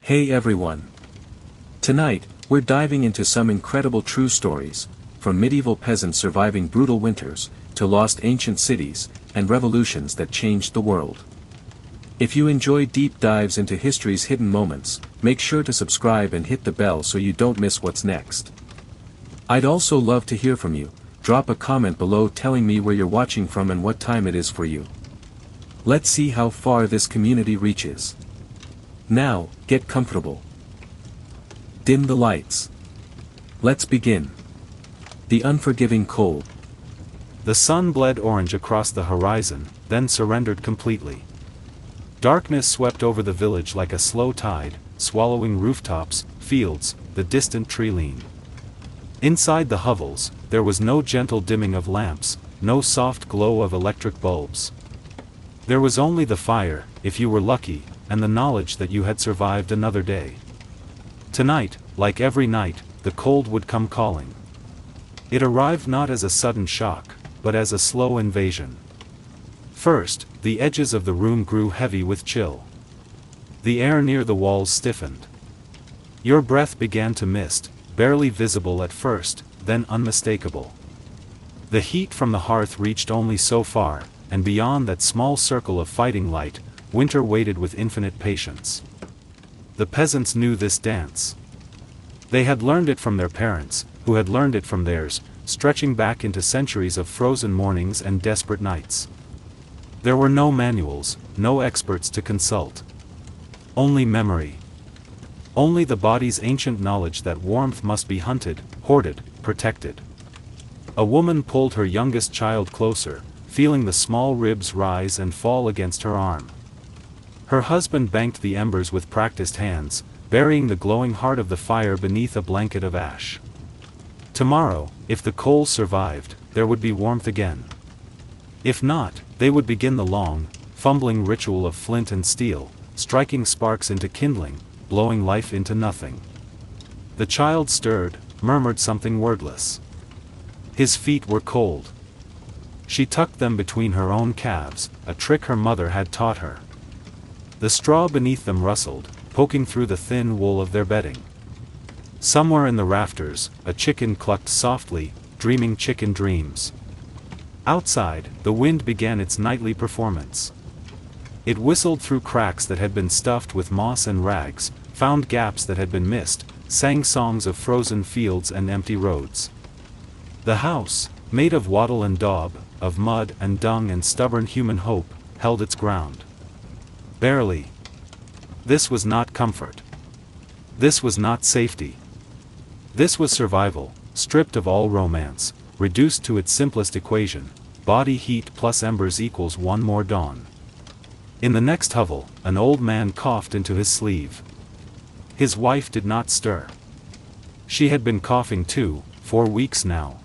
Hey everyone! Tonight, we're diving into some incredible true stories, from medieval peasants surviving brutal winters, to lost ancient cities, and revolutions that changed the world. If you enjoy deep dives into history's hidden moments, make sure to subscribe and hit the bell so you don't miss what's next. I'd also love to hear from you. Drop a comment below telling me where you're watching from and what time it is for you. Let's see how far this community reaches. Now, get comfortable. Dim the lights. Let's begin. The unforgiving cold. The sun bled orange across the horizon, then surrendered completely. Darkness swept over the village like a slow tide, swallowing rooftops, fields, the distant tree line. Inside the hovels, there was no gentle dimming of lamps, no soft glow of electric bulbs. There was only the fire, if you were lucky, and the knowledge that you had survived another day. Tonight, like every night, the cold would come calling. It arrived not as a sudden shock, but as a slow invasion. First, the edges of the room grew heavy with chill. The air near the walls stiffened. Your breath began to mist, barely visible at first, then unmistakable. The heat from the hearth reached only so far, and beyond that small circle of fighting light, winter waited with infinite patience. The peasants knew this dance. They had learned it from their parents, who had learned it from theirs, stretching back into centuries of frozen mornings and desperate nights. There were no manuals, no experts to consult. Only memory. Only the body's ancient knowledge that warmth must be hunted, hoarded, protected. A woman pulled her youngest child closer, feeling the small ribs rise and fall against her arm. Her husband banked the embers with practiced hands, burying the glowing heart of the fire beneath a blanket of ash. Tomorrow, if the coals survived, there would be warmth again. If not, they would begin the long, fumbling ritual of flint and steel, striking sparks into kindling, blowing life into nothing. The child stirred, murmured something wordless. His feet were cold. She tucked them between her own calves, a trick her mother had taught her. The straw beneath them rustled, poking through the thin wool of their bedding. Somewhere in the rafters, a chicken clucked softly, dreaming chicken dreams. Outside, the wind began its nightly performance. It whistled through cracks that had been stuffed with moss and rags, found gaps that had been missed, sang songs of frozen fields and empty roads. The house, made of wattle and daub, of mud and dung and stubborn human hope, held its ground. Barely. This was not comfort. This was not safety. This was survival, stripped of all romance, reduced to its simplest equation: body heat plus embers equals one more dawn. In the next hovel, an old man coughed into his sleeve. His wife did not stir. She had been coughing too, for weeks now.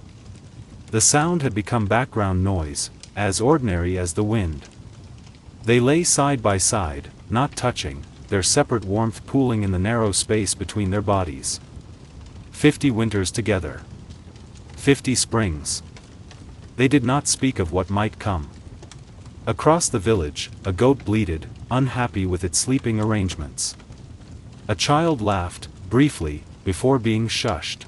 The sound had become background noise, as ordinary as the wind. They lay side by side, not touching, their separate warmth pooling in the narrow space between their bodies. 50 winters together. 50 springs. They did not speak of what might come. Across the village, a goat bleated, unhappy with its sleeping arrangements. A child laughed, briefly, before being shushed.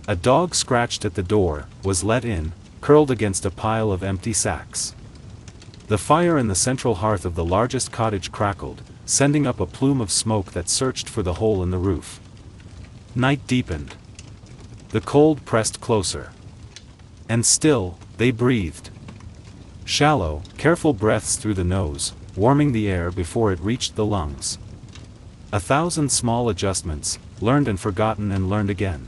A dog scratched at the door, was let in, curled against a pile of empty sacks. The fire in the central hearth of the largest cottage crackled, sending up a plume of smoke that searched for the hole in the roof. Night deepened. The cold pressed closer. And still, they breathed. Shallow, careful breaths through the nose, warming the air before it reached the lungs. 1,000 small adjustments, learned and forgotten and learned again.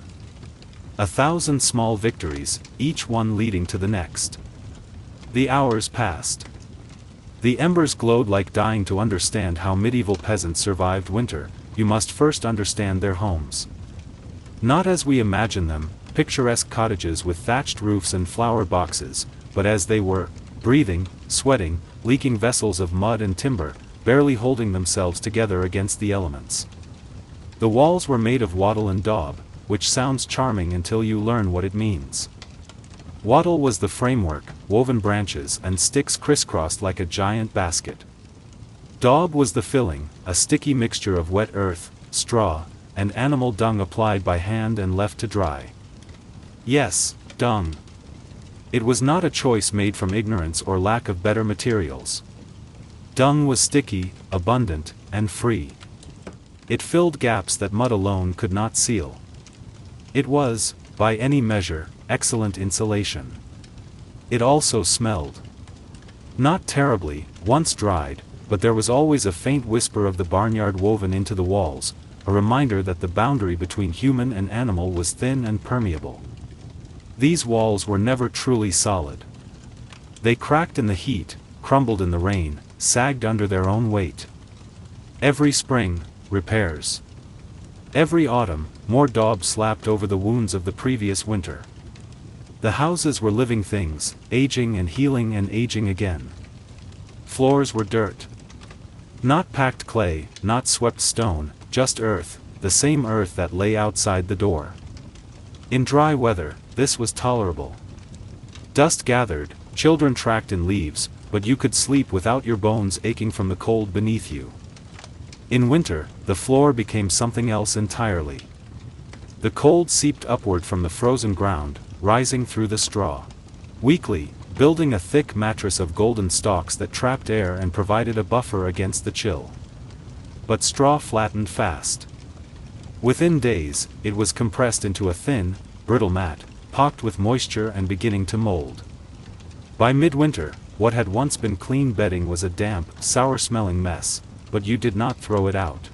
1,000 small victories, each one leading to the next. The hours passed. The embers glowed like dying. To understand how medieval peasants survived winter, you must first understand their homes. Not as we imagine them, picturesque cottages with thatched roofs and flower boxes, but as they were, breathing, sweating, leaking vessels of mud and timber, barely holding themselves together against the elements. The walls were made of wattle and daub, which sounds charming until you learn what it means. Wattle was the framework, woven branches and sticks crisscrossed like a giant basket. Daub was the filling, a sticky mixture of wet earth, straw, and animal dung applied by hand and left to dry. Yes, dung. It was not a choice made from ignorance or lack of better materials. Dung was sticky, abundant, and free. It filled gaps that mud alone could not seal. It was, by any measure, excellent insulation. It also smelled. Not terribly, once dried, but there was always a faint whisper of the barnyard woven into the walls, a reminder that the boundary between human and animal was thin and permeable. These walls were never truly solid. They cracked in the heat, crumbled in the rain, sagged under their own weight. Every spring, repairs. Every autumn, more daub slapped over the wounds of the previous winter. The houses were living things, aging and healing and aging again. Floors were dirt. Not packed clay, not swept stone, just earth, the same earth that lay outside the door. In dry weather, this was tolerable. Dust gathered, children tracked in leaves, but you could sleep without your bones aching from the cold beneath you. In winter, the floor became something else entirely. The cold seeped upward from the frozen ground, rising through the straw. Weekly, building a thick mattress of golden stalks that trapped air and provided a buffer against the chill. But straw flattened fast. Within days, it was compressed into a thin, brittle mat, pocked with moisture and beginning to mold. By midwinter, what had once been clean bedding was a damp, sour-smelling mess, but you did not throw it out.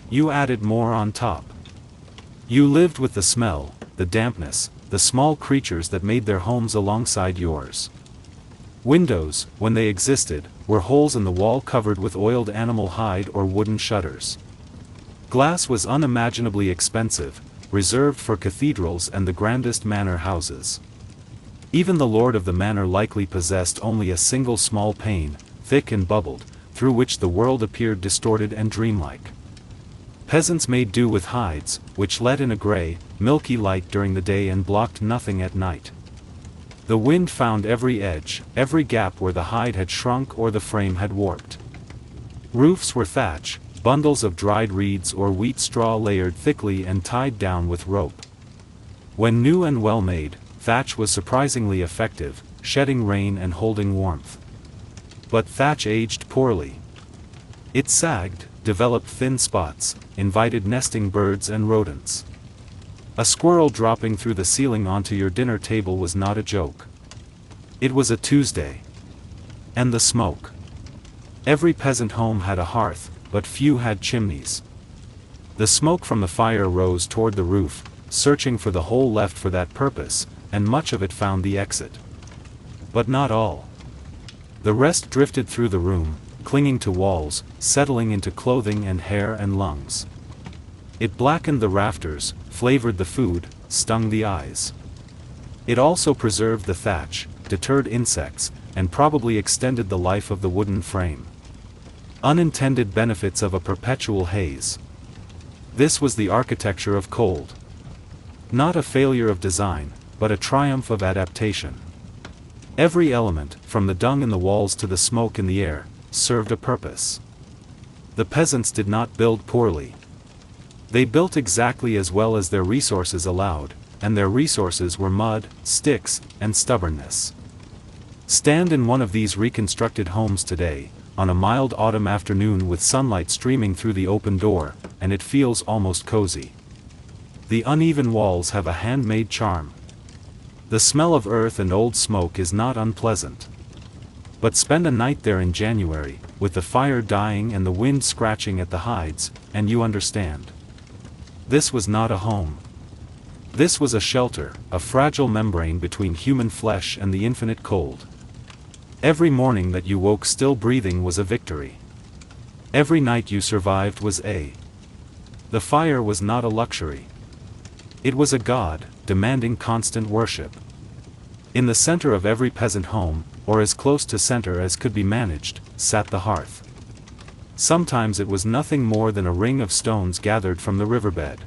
You added more on top. You lived with the smell, the dampness, the small creatures that made their homes alongside yours. Windows, when they existed, were holes in the wall covered with oiled animal hide or wooden shutters. Glass was unimaginably expensive, reserved for cathedrals and the grandest manor houses. Even the lord of the manor likely possessed only a single small pane, thick and bubbled, through which the world appeared distorted and dreamlike. Peasants made do with hides, which let in a gray, milky light during the day and blocked nothing at night. The wind found every edge, every gap where the hide had shrunk or the frame had warped. Roofs were thatch, bundles of dried reeds or wheat straw layered thickly and tied down with rope. When new and well made, thatch was surprisingly effective, shedding rain and holding warmth. But thatch aged poorly. It sagged, developed thin spots, invited nesting birds and rodents. A squirrel dropping through the ceiling onto your dinner table was not a joke. It was a Tuesday. And the smoke. Every peasant home had a hearth, but few had chimneys. The smoke from the fire rose toward the roof, searching for the hole left for that purpose, and much of it found the exit. But not all. The rest drifted through the room, clinging to walls, settling into clothing and hair and lungs. It blackened the rafters, flavored the food, stung the eyes. It also preserved the thatch, deterred insects, and probably extended the life of the wooden frame. Unintended benefits of a perpetual haze. This was the architecture of cold. Not a failure of design, but a triumph of adaptation. Every element, from the dung in the walls to the smoke in the air, served a purpose. The peasants did not build poorly. They built exactly as well as their resources allowed, and their resources were mud, sticks, and stubbornness. Stand in one of these reconstructed homes today, on a mild autumn afternoon with sunlight streaming through the open door, and it feels almost cozy. The uneven walls have a handmade charm. The smell of earth and old smoke is not unpleasant. But spend a night there in January, with the fire dying and the wind scratching at the hides, and you understand. This was not a home. This was a shelter, a fragile membrane between human flesh and the infinite cold. Every morning that you woke still breathing was a victory. Every night you survived was a. The fire was not a luxury. It was a god, demanding constant worship. In the center of every peasant home, or as close to center as could be managed, sat the hearth. Sometimes it was nothing more than a ring of stones gathered from the riverbed.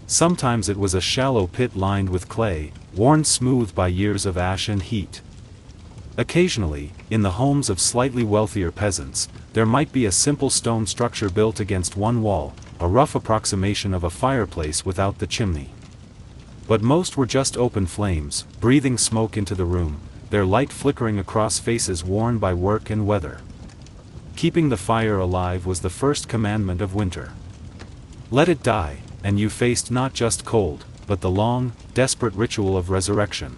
Sometimes it was a shallow pit lined with clay, worn smooth by years of ash and heat. Occasionally, in the homes of slightly wealthier peasants, there might be a simple stone structure built against one wall, a rough approximation of a fireplace without the chimney. But most were just open flames, breathing smoke into the room, their light flickering across faces worn by work and weather. Keeping the fire alive was the first commandment of winter. Let it die, and you faced not just cold, but the long, desperate ritual of resurrection.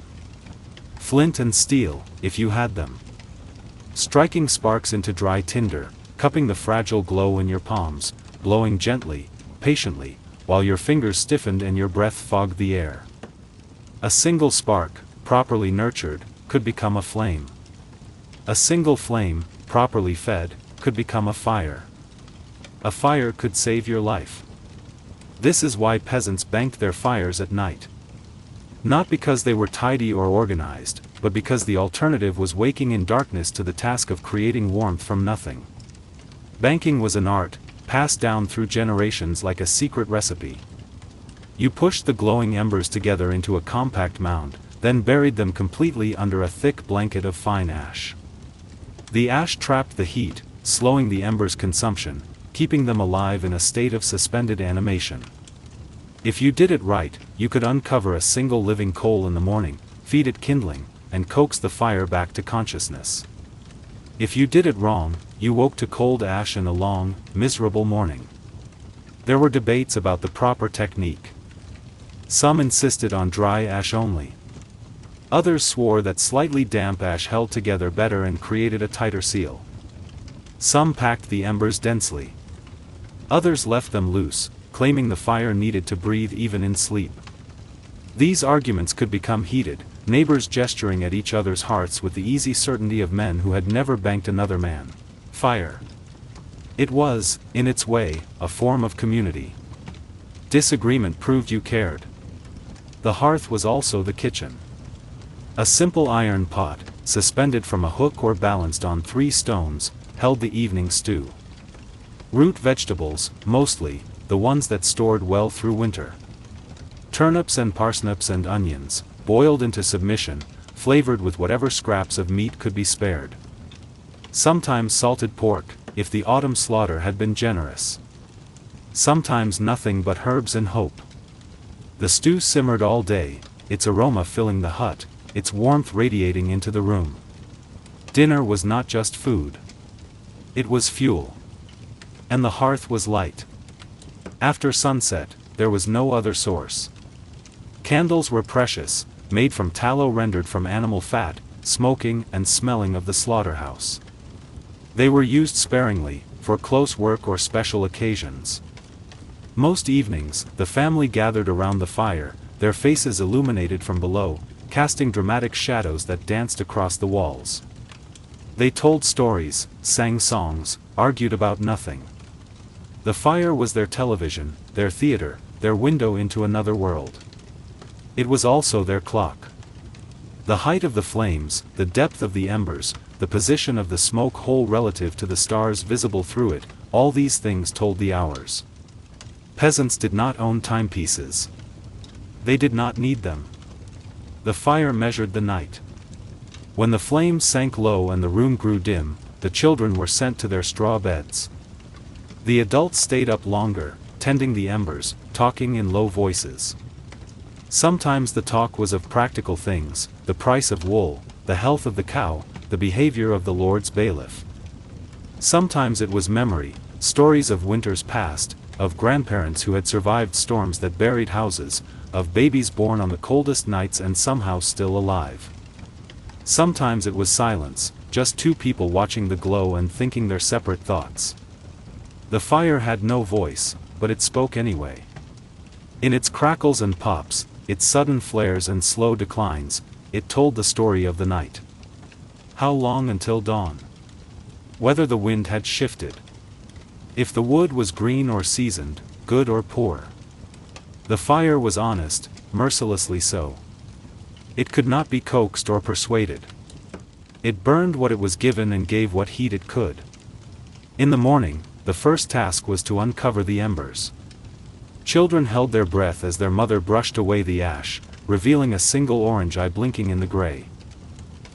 Flint and steel, if you had them. Striking sparks into dry tinder, cupping the fragile glow in your palms, blowing gently, patiently, while your fingers stiffened and your breath fogged the air. A single spark, properly nurtured, could become a flame. A single flame, properly fed, could become a fire. A fire could save your life. This is why peasants banked their fires at night. Not because they were tidy or organized, but because the alternative was waking in darkness to the task of creating warmth from nothing. Banking was an art, passed down through generations like a secret recipe. You pushed the glowing embers together into a compact mound, then buried them completely under a thick blanket of fine ash. The ash trapped the heat, slowing the embers' consumption, keeping them alive in a state of suspended animation. If you did it right, you could uncover a single living coal in the morning, feed it kindling, and coax the fire back to consciousness. If you did it wrong, you woke to cold ash in a long, miserable morning. There were debates about the proper technique. Some insisted on dry ash only. Others swore that slightly damp ash held together better and created a tighter seal. Some packed the embers densely. Others left them loose, claiming the fire needed to breathe even in sleep. These arguments could become heated, neighbors gesturing at each other's hearths with the easy certainty of men who had never banked another man. Fire. It was, in its way, a form of community. Disagreement proved you cared. The hearth was also the kitchen. A simple iron pot, suspended from a hook or balanced on 3 stones, held the evening stew. Root vegetables, mostly, the ones that stored well through winter. Turnips and parsnips and onions, boiled into submission, flavored with whatever scraps of meat could be spared. Sometimes salted pork, if the autumn slaughter had been generous. Sometimes nothing but herbs and hope. The stew simmered all day, its aroma filling the hut, its warmth radiating into the room. Dinner was not just food. It was fuel. And the hearth was light. After sunset, there was no other source. Candles were precious, made from tallow rendered from animal fat, smoking and smelling of the slaughterhouse. They were used sparingly, for close work or special occasions. Most evenings, the family gathered around the fire, their faces illuminated from below, casting dramatic shadows that danced across the walls. They told stories, sang songs, argued about nothing. The fire was their television, their theater, their window into another world. It was also their clock. The height of the flames, the depth of the embers, the position of the smoke hole relative to the stars visible through it, all these things told the hours. Peasants did not own timepieces. They did not need them. The fire measured the night. When the flames sank low and the room grew dim, the children were sent to their straw beds. The adults stayed up longer, tending the embers, talking in low voices. Sometimes the talk was of practical things, the price of wool, the health of the cow, the behavior of the Lord's bailiff. Sometimes it was memory, stories of winters past, of grandparents who had survived storms that buried houses, of babies born on the coldest nights and somehow still alive. Sometimes it was silence, just 2 people watching the glow and thinking their separate thoughts. The fire had no voice, but it spoke anyway. In its crackles and pops, its sudden flares and slow declines, it told the story of the night. How long until dawn? Whether the wind had shifted. If the wood was green or seasoned, good or poor. The fire was honest, mercilessly so. It could not be coaxed or persuaded. It burned what it was given and gave what heat it could. In the morning, the first task was to uncover the embers. Children held their breath as their mother brushed away the ash, revealing a single orange eye blinking in the gray.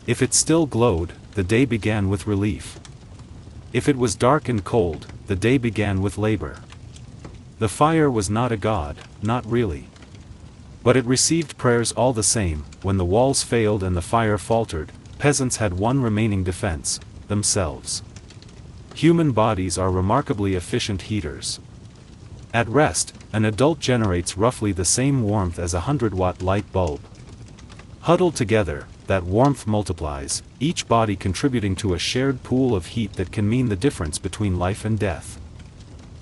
If it still glowed, the day began with relief. If it was dark and cold, the day began with labor. The fire was not a god, not really. But it received prayers all the same. When the walls failed and the fire faltered, peasants had one remaining defense: themselves. Human bodies are remarkably efficient heaters. At rest, an adult generates roughly the same warmth as a 100-watt light bulb. Huddled together, that warmth multiplies, each body contributing to a shared pool of heat that can mean the difference between life and death.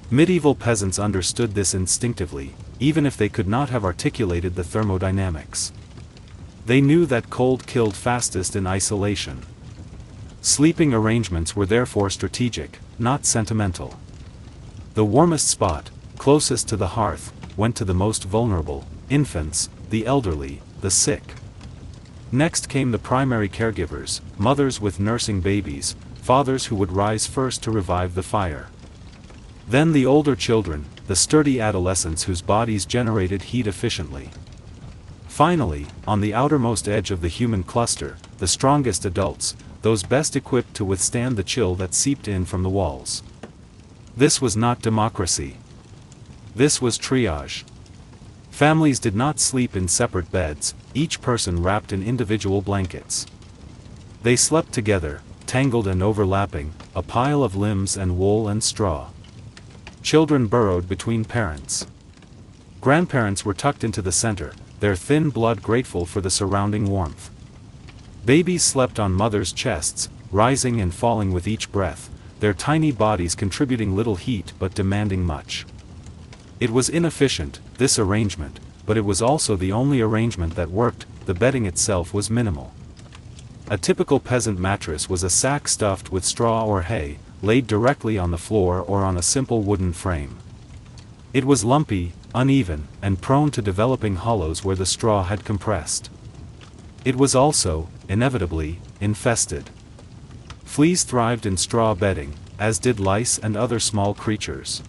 Medieval peasants understood this instinctively, even if they could not have articulated the thermodynamics. They knew that cold killed fastest in isolation. Sleeping arrangements were therefore strategic, not sentimental. The warmest spot, closest to the hearth, went to the most vulnerable: infants, the elderly, the sick. Next came the primary caregivers, mothers with nursing babies, fathers who would rise first to revive the fire. Then the older children, the sturdy adolescents whose bodies generated heat efficiently. Finally, on the outermost edge of the human cluster, the strongest adults, those best equipped to withstand the chill that seeped in from the walls. This was not democracy. This was triage. Families did not sleep in separate beds, each person wrapped in individual blankets. They slept together, tangled and overlapping, a pile of limbs and wool and straw. Children burrowed between parents. Grandparents were tucked into the center, their thin blood grateful for the surrounding warmth. Babies slept on mothers' chests, rising and falling with each breath, their tiny bodies contributing little heat but demanding much. It was inefficient, this arrangement, but it was also the only arrangement that worked. The bedding itself was minimal. A typical peasant mattress was a sack stuffed with straw or hay, laid directly on the floor or on a simple wooden frame. It was lumpy, uneven, and prone to developing hollows where the straw had compressed. It was also, inevitably, infested. Fleas thrived in straw bedding, as did lice and other small creatures.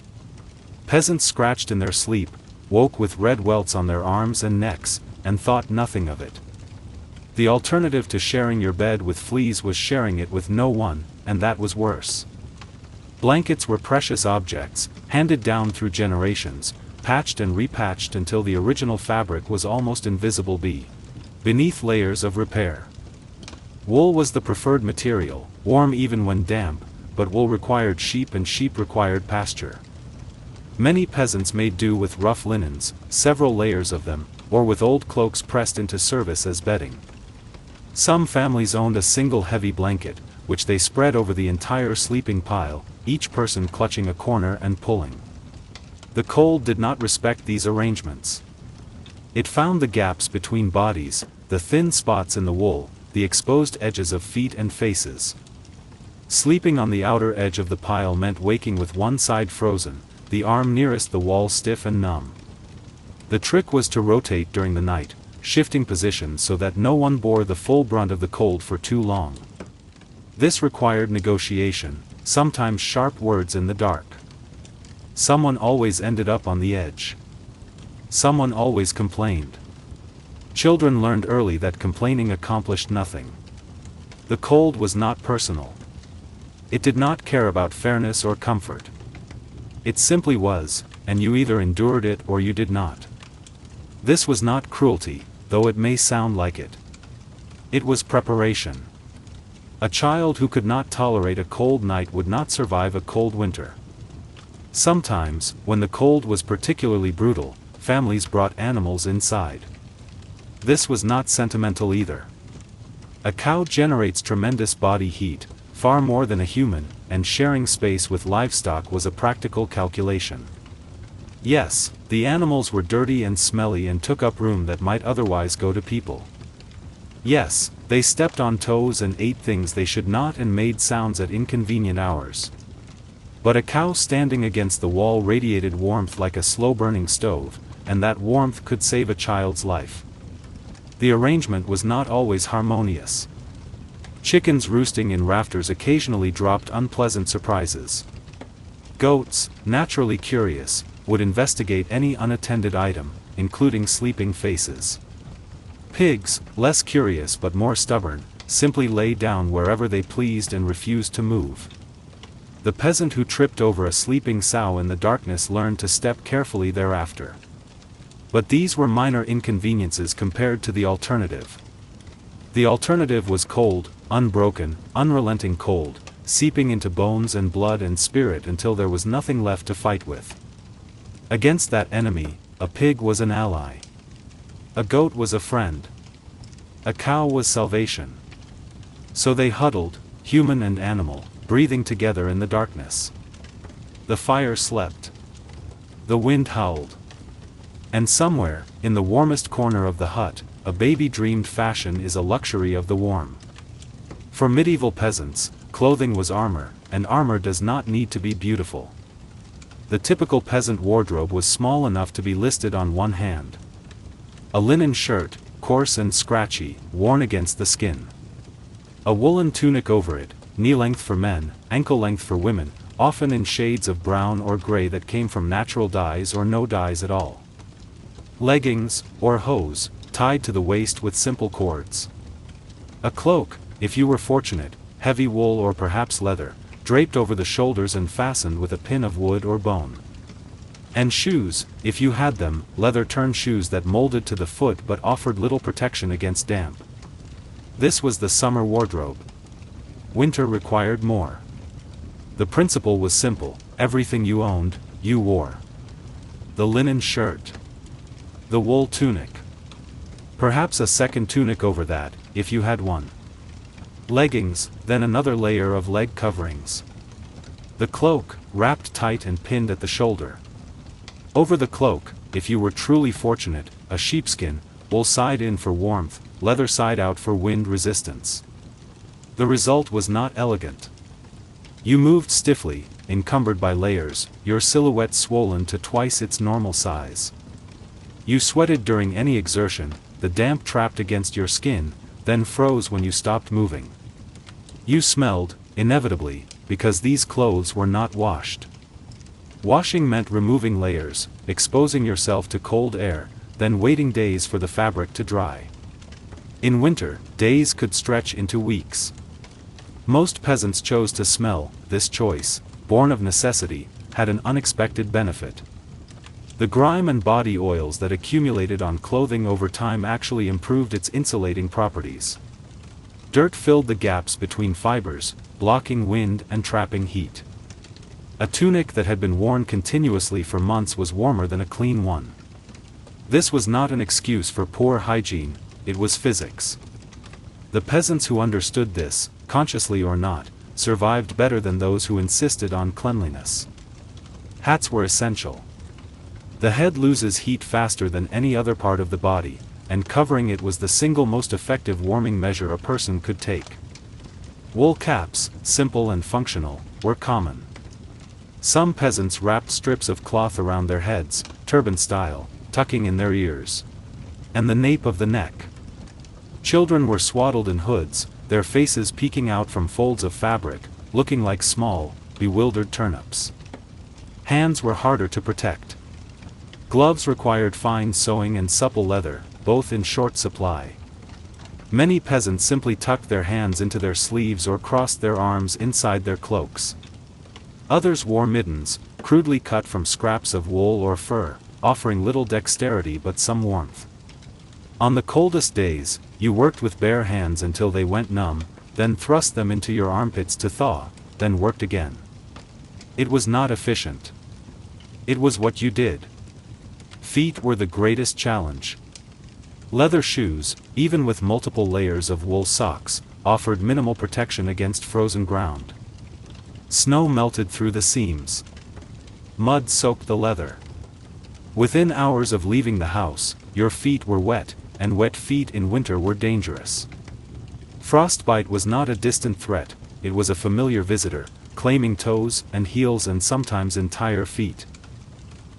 Peasants scratched in their sleep, woke with red welts on their arms and necks, and thought nothing of it. The alternative to sharing your bed with fleas was sharing it with no one, and that was worse. Blankets were precious objects, handed down through generations, patched and repatched until the original fabric was almost invisible beneath layers of repair. Wool was the preferred material, warm even when damp, but wool required sheep and sheep required pasture. Many peasants made do with rough linens, several layers of them, or with old cloaks pressed into service as bedding. Some families owned a single heavy blanket, which they spread over the entire sleeping pile, each person clutching a corner and pulling. The cold did not respect these arrangements. It found the gaps between bodies, the thin spots in the wool, the exposed edges of feet and faces. Sleeping on the outer edge of the pile meant waking with one side frozen, the arm nearest the wall stiff and numb. The trick was to rotate during the night, shifting positions so that no one bore the full brunt of the cold for too long. This required negotiation, sometimes sharp words in the dark. Someone always ended up on the edge. Someone always complained. Children learned early that complaining accomplished nothing. The cold was not personal. It did not care about fairness or comfort. It simply was, and you either endured it or you did not. This was not cruelty, though it may sound like it. It was preparation. A child who could not tolerate a cold night would not survive a cold winter. Sometimes, when the cold was particularly brutal, families brought animals inside. This was not sentimental either. A cow generates tremendous body heat, far more than a human, and sharing space with livestock was a practical calculation. Yes, the animals were dirty and smelly and took up room that might otherwise go to people. Yes, they stepped on toes and ate things they should not and made sounds at inconvenient hours. But a cow standing against the wall radiated warmth like a slow-burning stove, and that warmth could save a child's life. The arrangement was not always harmonious. Chickens roosting in rafters occasionally dropped unpleasant surprises. Goats, naturally curious, would investigate any unattended item, including sleeping faces. Pigs, less curious but more stubborn, simply lay down wherever they pleased and refused to move. The peasant who tripped over a sleeping sow in the darkness learned to step carefully thereafter. But these were minor inconveniences compared to the alternative. The alternative was cold, unbroken, unrelenting cold, seeping into bones and blood and spirit until there was nothing left to fight with. Against that enemy, a pig was an ally. A goat was a friend. A cow was salvation. So they huddled, human and animal, breathing together in the darkness. The fire slept. The wind howled. And somewhere, in the warmest corner of the hut, a baby dreamed fashion is a luxury of the warm. For medieval peasants, clothing was armor, and armor does not need to be beautiful. The typical peasant wardrobe was small enough to be listed on one hand. A linen shirt, coarse and scratchy, worn against the skin. A woolen tunic over it, knee-length for men, ankle-length for women, often in shades of brown or gray that came from natural dyes or no dyes at all. Leggings, or hose, tied to the waist with simple cords. A cloak, if you were fortunate, heavy wool or perhaps leather, draped over the shoulders and fastened with a pin of wood or bone. And shoes, if you had them, leather-turned shoes that molded to the foot but offered little protection against damp. This was the summer wardrobe. Winter required more. The principle was simple: everything you owned, you wore. The linen shirt. The wool tunic. Perhaps a second tunic over that, if you had one. Leggings, then another layer of leg coverings. The cloak, wrapped tight and pinned at the shoulder. Over the cloak, if you were truly fortunate, a sheepskin, wool side in for warmth, leather side out for wind resistance. The result was not elegant. You moved stiffly, encumbered by layers, your silhouette swollen to twice its normal size. You sweated during any exertion, the damp trapped against your skin, then froze when you stopped moving. You smelled, inevitably, because these clothes were not washed. Washing meant removing layers, exposing yourself to cold air, then waiting days for the fabric to dry. In winter, days could stretch into weeks. Most peasants chose to smell. This choice, born of necessity, had an unexpected benefit. The grime and body oils that accumulated on clothing over time actually improved its insulating properties. Dirt filled the gaps between fibers, blocking wind and trapping heat. A tunic that had been worn continuously for months was warmer than a clean one. This was not an excuse for poor hygiene, it was physics. The peasants who understood this, consciously or not, survived better than those who insisted on cleanliness. Hats were essential. The head loses heat faster than any other part of the body, and covering it was the single most effective warming measure a person could take. Wool caps, simple and functional, were common. Some peasants wrapped strips of cloth around their heads, turban style, tucking in their ears and the nape of the neck. Children were swaddled in hoods, their faces peeking out from folds of fabric, looking like small, bewildered turnips. Hands were harder to protect. Gloves required fine sewing and supple leather, both in short supply. Many peasants simply tucked their hands into their sleeves or crossed their arms inside their cloaks. Others wore middens, crudely cut from scraps of wool or fur, offering little dexterity but some warmth. On the coldest days, you worked with bare hands until they went numb, then thrust them into your armpits to thaw, then worked again. It was not efficient. It was what you did. Feet were the greatest challenge. Leather shoes, even with multiple layers of wool socks, offered minimal protection against frozen ground. Snow melted through the seams. Mud soaked the leather. Within hours of leaving the house, your feet were wet, and wet feet in winter were dangerous. Frostbite was not a distant threat, it was a familiar visitor, claiming toes and heels and sometimes entire feet.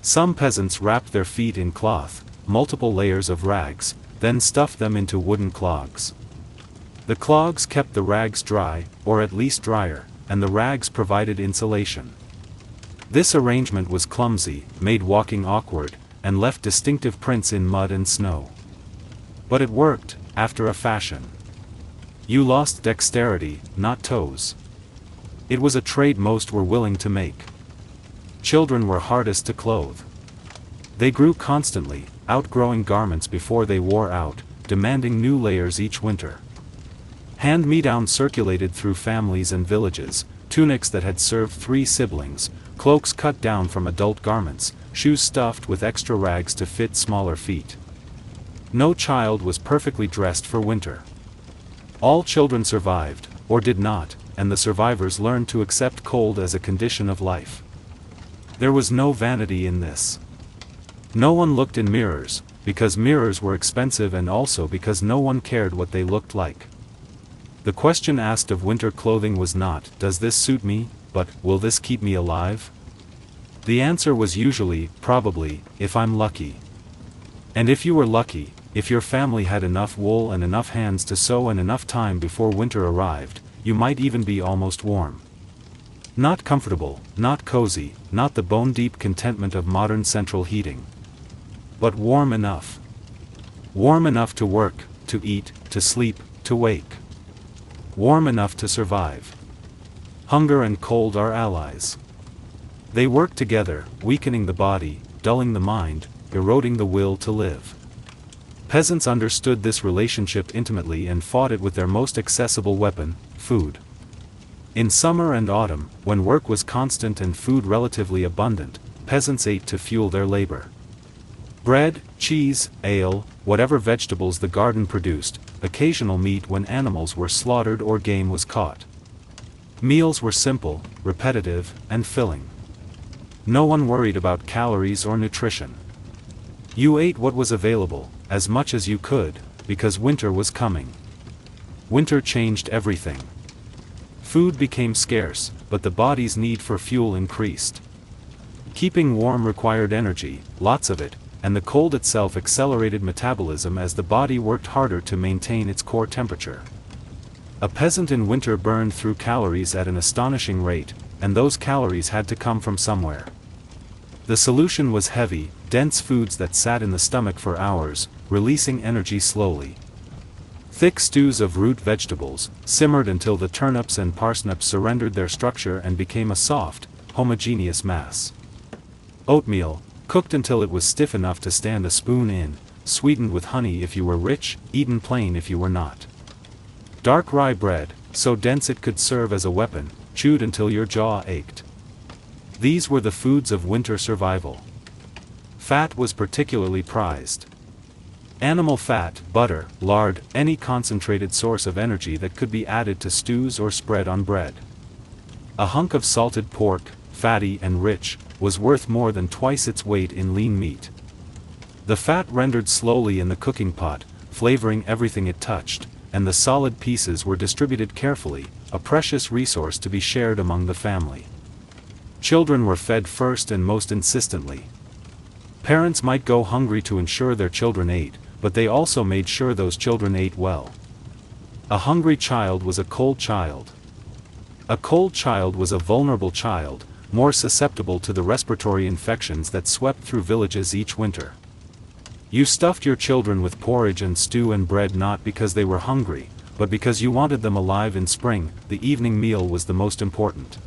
Some peasants wrapped their feet in cloth, multiple layers of rags, then stuffed them into wooden clogs. The clogs kept the rags dry, or at least drier, and the rags provided insulation. This arrangement was clumsy, made walking awkward, and left distinctive prints in mud and snow. But it worked, after a fashion. You lost dexterity, not toes. It was a trade most were willing to make. Children were hardest to clothe. They grew constantly, outgrowing garments before they wore out, demanding new layers each winter. Hand-me-down circulated through families and villages, tunics that had served 3 siblings, cloaks cut down from adult garments, shoes stuffed with extra rags to fit smaller feet. No child was perfectly dressed for winter. All children survived, or did not, and the survivors learned to accept cold as a condition of life. There was no vanity in this. No one looked in mirrors, because mirrors were expensive and also because no one cared what they looked like. The question asked of winter clothing was not, "Does this suit me?" but, "Will this keep me alive?" The answer was usually, "Probably, if I'm lucky." And if you were lucky, if your family had enough wool and enough hands to sew and enough time before winter arrived, you might even be almost warm. Not comfortable, not cozy, not the bone-deep contentment of modern central heating. But warm enough. Warm enough to work, to eat, to sleep, to wake. Warm enough to survive. Hunger and cold are allies. They work together, weakening the body, dulling the mind, eroding the will to live. Peasants understood this relationship intimately and fought it with their most accessible weapon, food. In summer and autumn, when work was constant and food relatively abundant, peasants ate to fuel their labor. Bread, cheese, ale, whatever vegetables the garden produced, occasional meat when animals were slaughtered or game was caught. Meals were simple, repetitive, and filling. No one worried about calories or nutrition. You ate what was available, as much as you could, because winter was coming. Winter changed everything. Food became scarce, but the body's need for fuel increased. Keeping warm required energy, lots of it, and the cold itself accelerated metabolism as the body worked harder to maintain its core temperature. A peasant in winter burned through calories at an astonishing rate, and those calories had to come from somewhere. The solution was heavy, dense foods that sat in the stomach for hours, releasing energy slowly. Thick stews of root vegetables, simmered until the turnips and parsnips surrendered their structure and became a soft, homogeneous mass. Oatmeal, cooked until it was stiff enough to stand a spoon in, sweetened with honey if you were rich, eaten plain if you were not. Dark rye bread, so dense it could serve as a weapon, chewed until your jaw ached. These were the foods of winter survival. Fat was particularly prized. Animal fat, butter, lard, any concentrated source of energy that could be added to stews or spread on bread. A hunk of salted pork, fatty and rich, was worth more than twice its weight in lean meat. The fat rendered slowly in the cooking pot, flavoring everything it touched, and the solid pieces were distributed carefully, a precious resource to be shared among the family. Children were fed first and most insistently. Parents might go hungry to ensure their children ate, but they also made sure those children ate well. A hungry child was a cold child. A cold child was a vulnerable child, more susceptible to the respiratory infections that swept through villages each winter. You stuffed your children with porridge and stew and bread not because they were hungry, but because you wanted them alive in spring. The evening meal was the most important.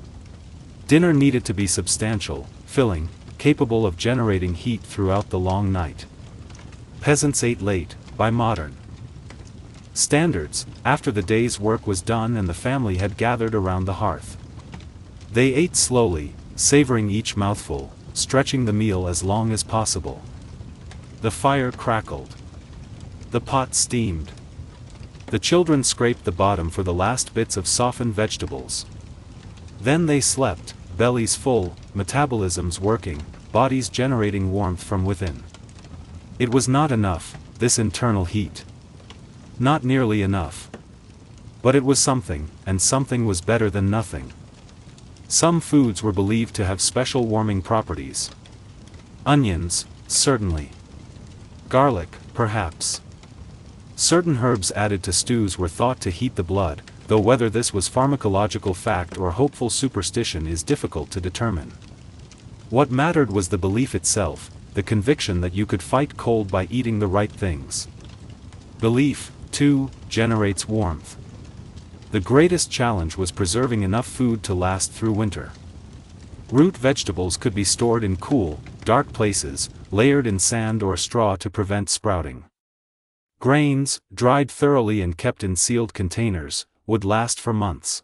Dinner needed to be substantial, filling, capable of generating heat throughout the long night. Peasants ate late, by modern standards, after the day's work was done and the family had gathered around the hearth. They ate slowly, savoring each mouthful, stretching the meal as long as possible. The fire crackled. The pot steamed. The children scraped the bottom for the last bits of softened vegetables. Then they slept, bellies full, metabolisms working, bodies generating warmth from within. It was not enough, this internal heat. Not nearly enough. But it was something, and something was better than nothing. Some foods were believed to have special warming properties. Onions, certainly. Garlic, perhaps. Certain herbs added to stews were thought to heat the blood, though whether this was pharmacological fact or hopeful superstition is difficult to determine. What mattered was the belief itself, the conviction that you could fight cold by eating the right things. Belief, too, generates warmth. The greatest challenge was preserving enough food to last through winter. Root vegetables could be stored in cool, dark places, layered in sand or straw to prevent sprouting. Grains, dried thoroughly and kept in sealed containers, would last for months.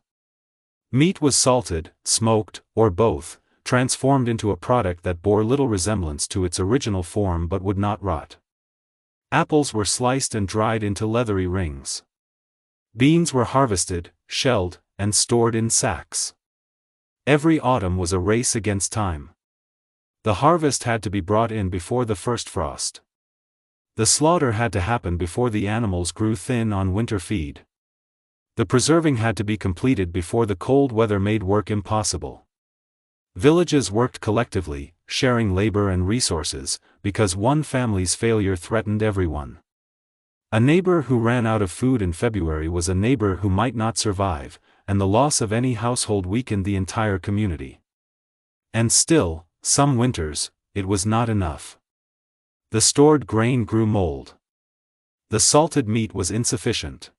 Meat was salted, smoked, or both, transformed into a product that bore little resemblance to its original form but would not rot. Apples were sliced and dried into leathery rings. Beans were harvested, shelled, and stored in sacks. Every autumn was a race against time. The harvest had to be brought in before the first frost. The slaughter had to happen before the animals grew thin on winter feed. The preserving had to be completed before the cold weather made work impossible. Villages worked collectively, sharing labor and resources, because one family's failure threatened everyone. A neighbor who ran out of food in February was a neighbor who might not survive, and the loss of any household weakened the entire community. And still, some winters, it was not enough. The stored grain grew mold. The salted meat was insufficient.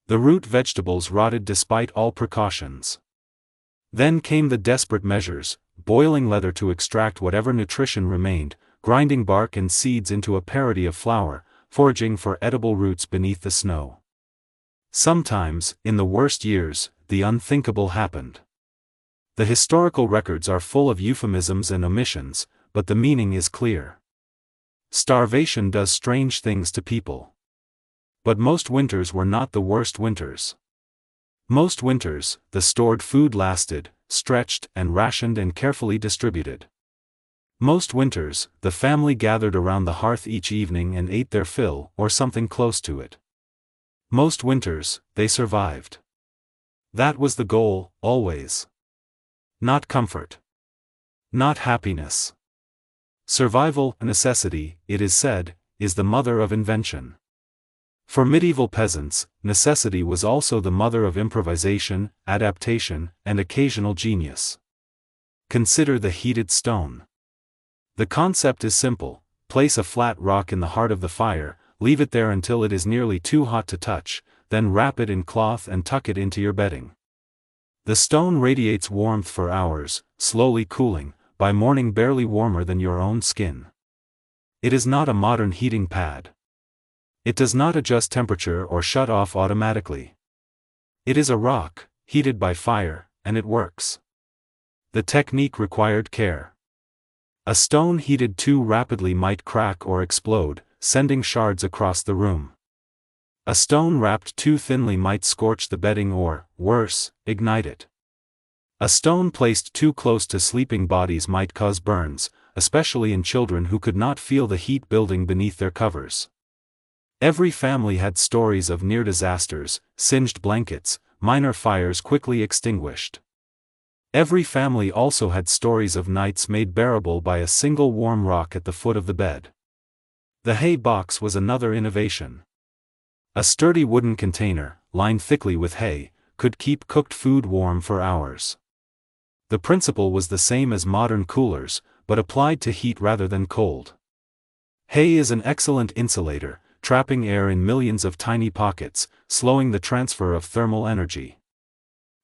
The root vegetables rotted despite all precautions. Then came the desperate measures: boiling leather to extract whatever nutrition remained, grinding bark and seeds into a parody of flour, foraging for edible roots beneath the snow. Sometimes, in the worst years, the unthinkable happened. The historical records are full of euphemisms and omissions, but the meaning is clear. Starvation does strange things to people. But most winters were not the worst winters. Most winters, the stored food lasted, stretched and rationed and carefully distributed. Most winters, the family gathered around the hearth each evening and ate their fill or something close to it. Most winters, they survived. That was the goal, always. Not comfort. Not happiness. Survival, a necessity, it is said, is the mother of invention. For medieval peasants, necessity was also the mother of improvisation, adaptation, and occasional genius. Consider the heated stone. The concept is simple: place a flat rock in the heart of the fire, leave it there until it is nearly too hot to touch, then wrap it in cloth and tuck it into your bedding. The stone radiates warmth for hours, slowly cooling, by morning barely warmer than your own skin. It is not a modern heating pad. It does not adjust temperature or shut off automatically. It is a rock, heated by fire, and it works. The technique required care. A stone heated too rapidly might crack or explode, sending shards across the room. A stone wrapped too thinly might scorch the bedding or, worse, ignite it. A stone placed too close to sleeping bodies might cause burns, especially in children who could not feel the heat building beneath their covers. Every family had stories of near disasters, singed blankets, minor fires quickly extinguished. Every family also had stories of nights made bearable by a single warm rock at the foot of the bed. The hay box was another innovation. A sturdy wooden container, lined thickly with hay, could keep cooked food warm for hours. The principle was the same as modern coolers, but applied to heat rather than cold. Hay is an excellent insulator, trapping air in millions of tiny pockets, slowing the transfer of thermal energy.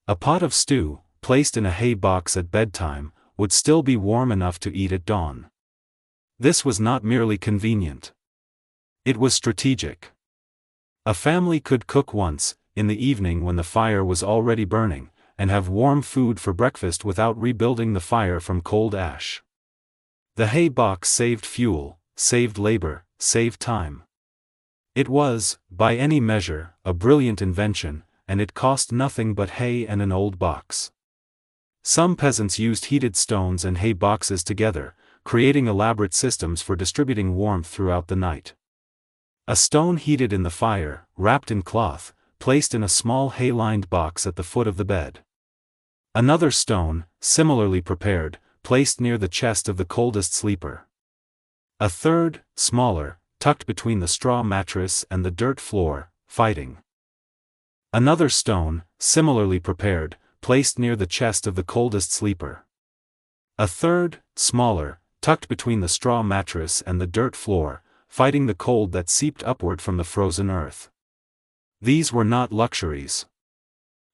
A pot of stew, placed in a hay box at bedtime, would still be warm enough to eat at dawn. This was not merely convenient. It was strategic. A family could cook once, in the evening when the fire was already burning, and have warm food for breakfast without rebuilding the fire from cold ash. The hay box saved fuel, saved labor, saved time. It was, by any measure, a brilliant invention, and it cost nothing but hay and an old box. Some peasants used heated stones and hay boxes together, creating elaborate systems for distributing warmth throughout the night. A stone heated in the fire, wrapped in cloth, placed in a small hay-lined box at the foot of the bed. Another stone, similarly prepared, placed near the chest of the coldest sleeper. A third, smaller, tucked between the straw mattress and the dirt floor, fighting. Another stone, similarly prepared, placed near the chest of the coldest sleeper. A third, smaller, tucked between the straw mattress and the dirt floor, fighting the cold that seeped upward from the frozen earth. These were not luxuries.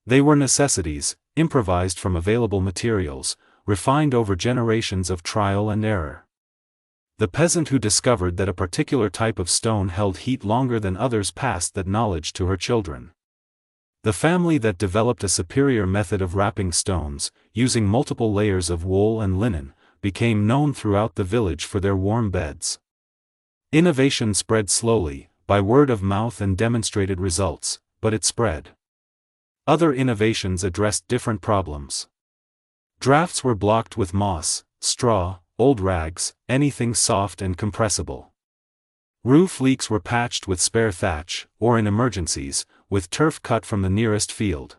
They were necessities, improvised from available materials, refined over generations of trial and error. The peasant who discovered that a particular type of stone held heat longer than others passed that knowledge to her children. The family that developed a superior method of wrapping stones, using multiple layers of wool and linen, became known throughout the village for their warm beds. Innovation spread slowly, by word of mouth and demonstrated results, but it spread. Other innovations addressed different problems. Drafts were blocked with moss, straw, old rags, anything soft and compressible. Roof leaks were patched with spare thatch, or in emergencies, with turf cut from the nearest field.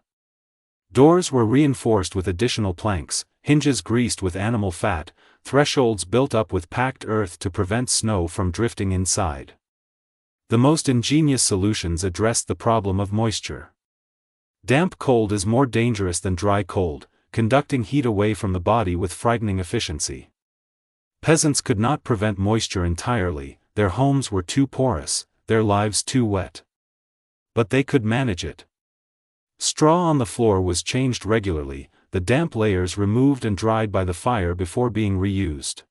Doors were reinforced with additional planks, hinges greased with animal fat, thresholds built up with packed earth to prevent snow from drifting inside. The most ingenious solutions addressed the problem of moisture. Damp cold is more dangerous than dry cold, conducting heat away from the body with frightening efficiency. Peasants could not prevent moisture entirely, their homes were too porous, their lives too wet. But they could manage it. Straw on the floor was changed regularly, the damp layers removed and dried by the fire before being reused.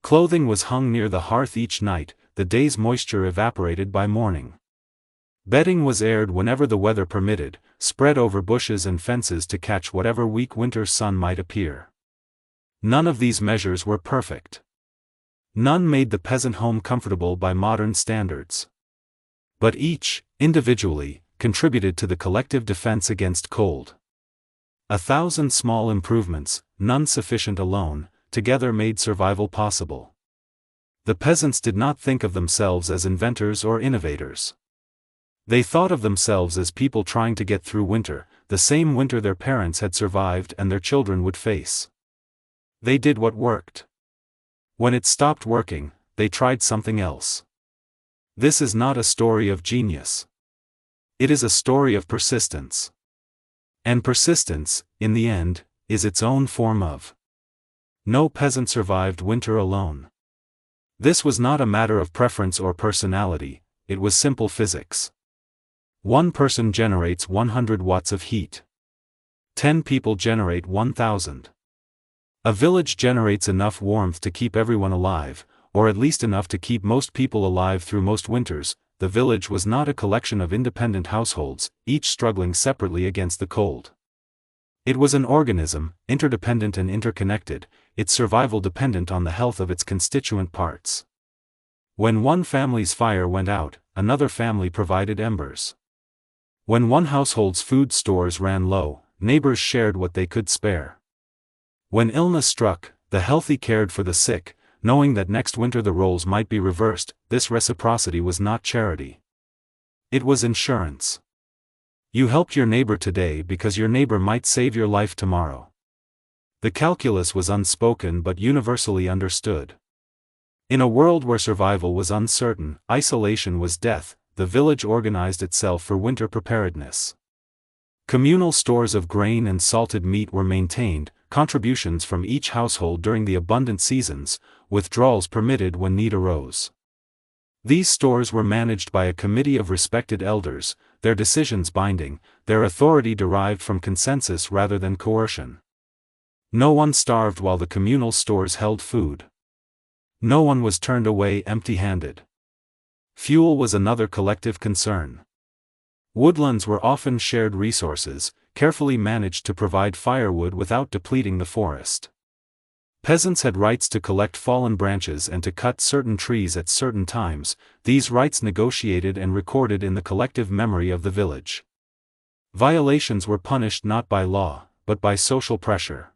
Clothing was hung near the hearth each night, the day's moisture evaporated by morning. Bedding was aired whenever the weather permitted, spread over bushes and fences to catch whatever weak winter sun might appear. None of these measures were perfect. None made the peasant home comfortable by modern standards. But each, individually, contributed to the collective defense against cold. 1,000 small improvements, none sufficient alone, together made survival possible. The peasants did not think of themselves as inventors or innovators. They thought of themselves as people trying to get through winter, the same winter their parents had survived and their children would face. They did what worked. When it stopped working, they tried something else. This is not a story of genius. It is a story of persistence. And persistence, in the end, is its own form of. No peasant survived winter alone. This was not a matter of preference or personality, it was simple physics. One person generates 100 watts of heat. 10 people generate 1,000. A village generates enough warmth to keep everyone alive, or at least enough to keep most people alive through most winters. The village was not a collection of independent households, each struggling separately against the cold. It was an organism, interdependent and interconnected, its survival dependent on the health of its constituent parts. When one family's fire went out, another family provided embers. When one household's food stores ran low, neighbors shared what they could spare. When illness struck, the healthy cared for the sick, knowing that next winter the roles might be reversed. This reciprocity was not charity. It was insurance. You helped your neighbor today because your neighbor might save your life tomorrow. The calculus was unspoken but universally understood. In a world where survival was uncertain, isolation was death, the village organized itself for winter preparedness. Communal stores of grain and salted meat were maintained, contributions from each household during the abundant seasons, withdrawals permitted when need arose. These stores were managed by a committee of respected elders, their decisions binding, their authority derived from consensus rather than coercion. No one starved while the communal stores held food. No one was turned away empty-handed. Fuel was another collective concern. Woodlands were often shared resources, carefully managed to provide firewood without depleting the forest. Peasants had rights to collect fallen branches and to cut certain trees at certain times, these rights negotiated and recorded in the collective memory of the village. Violations were punished not by law, but by social pressure.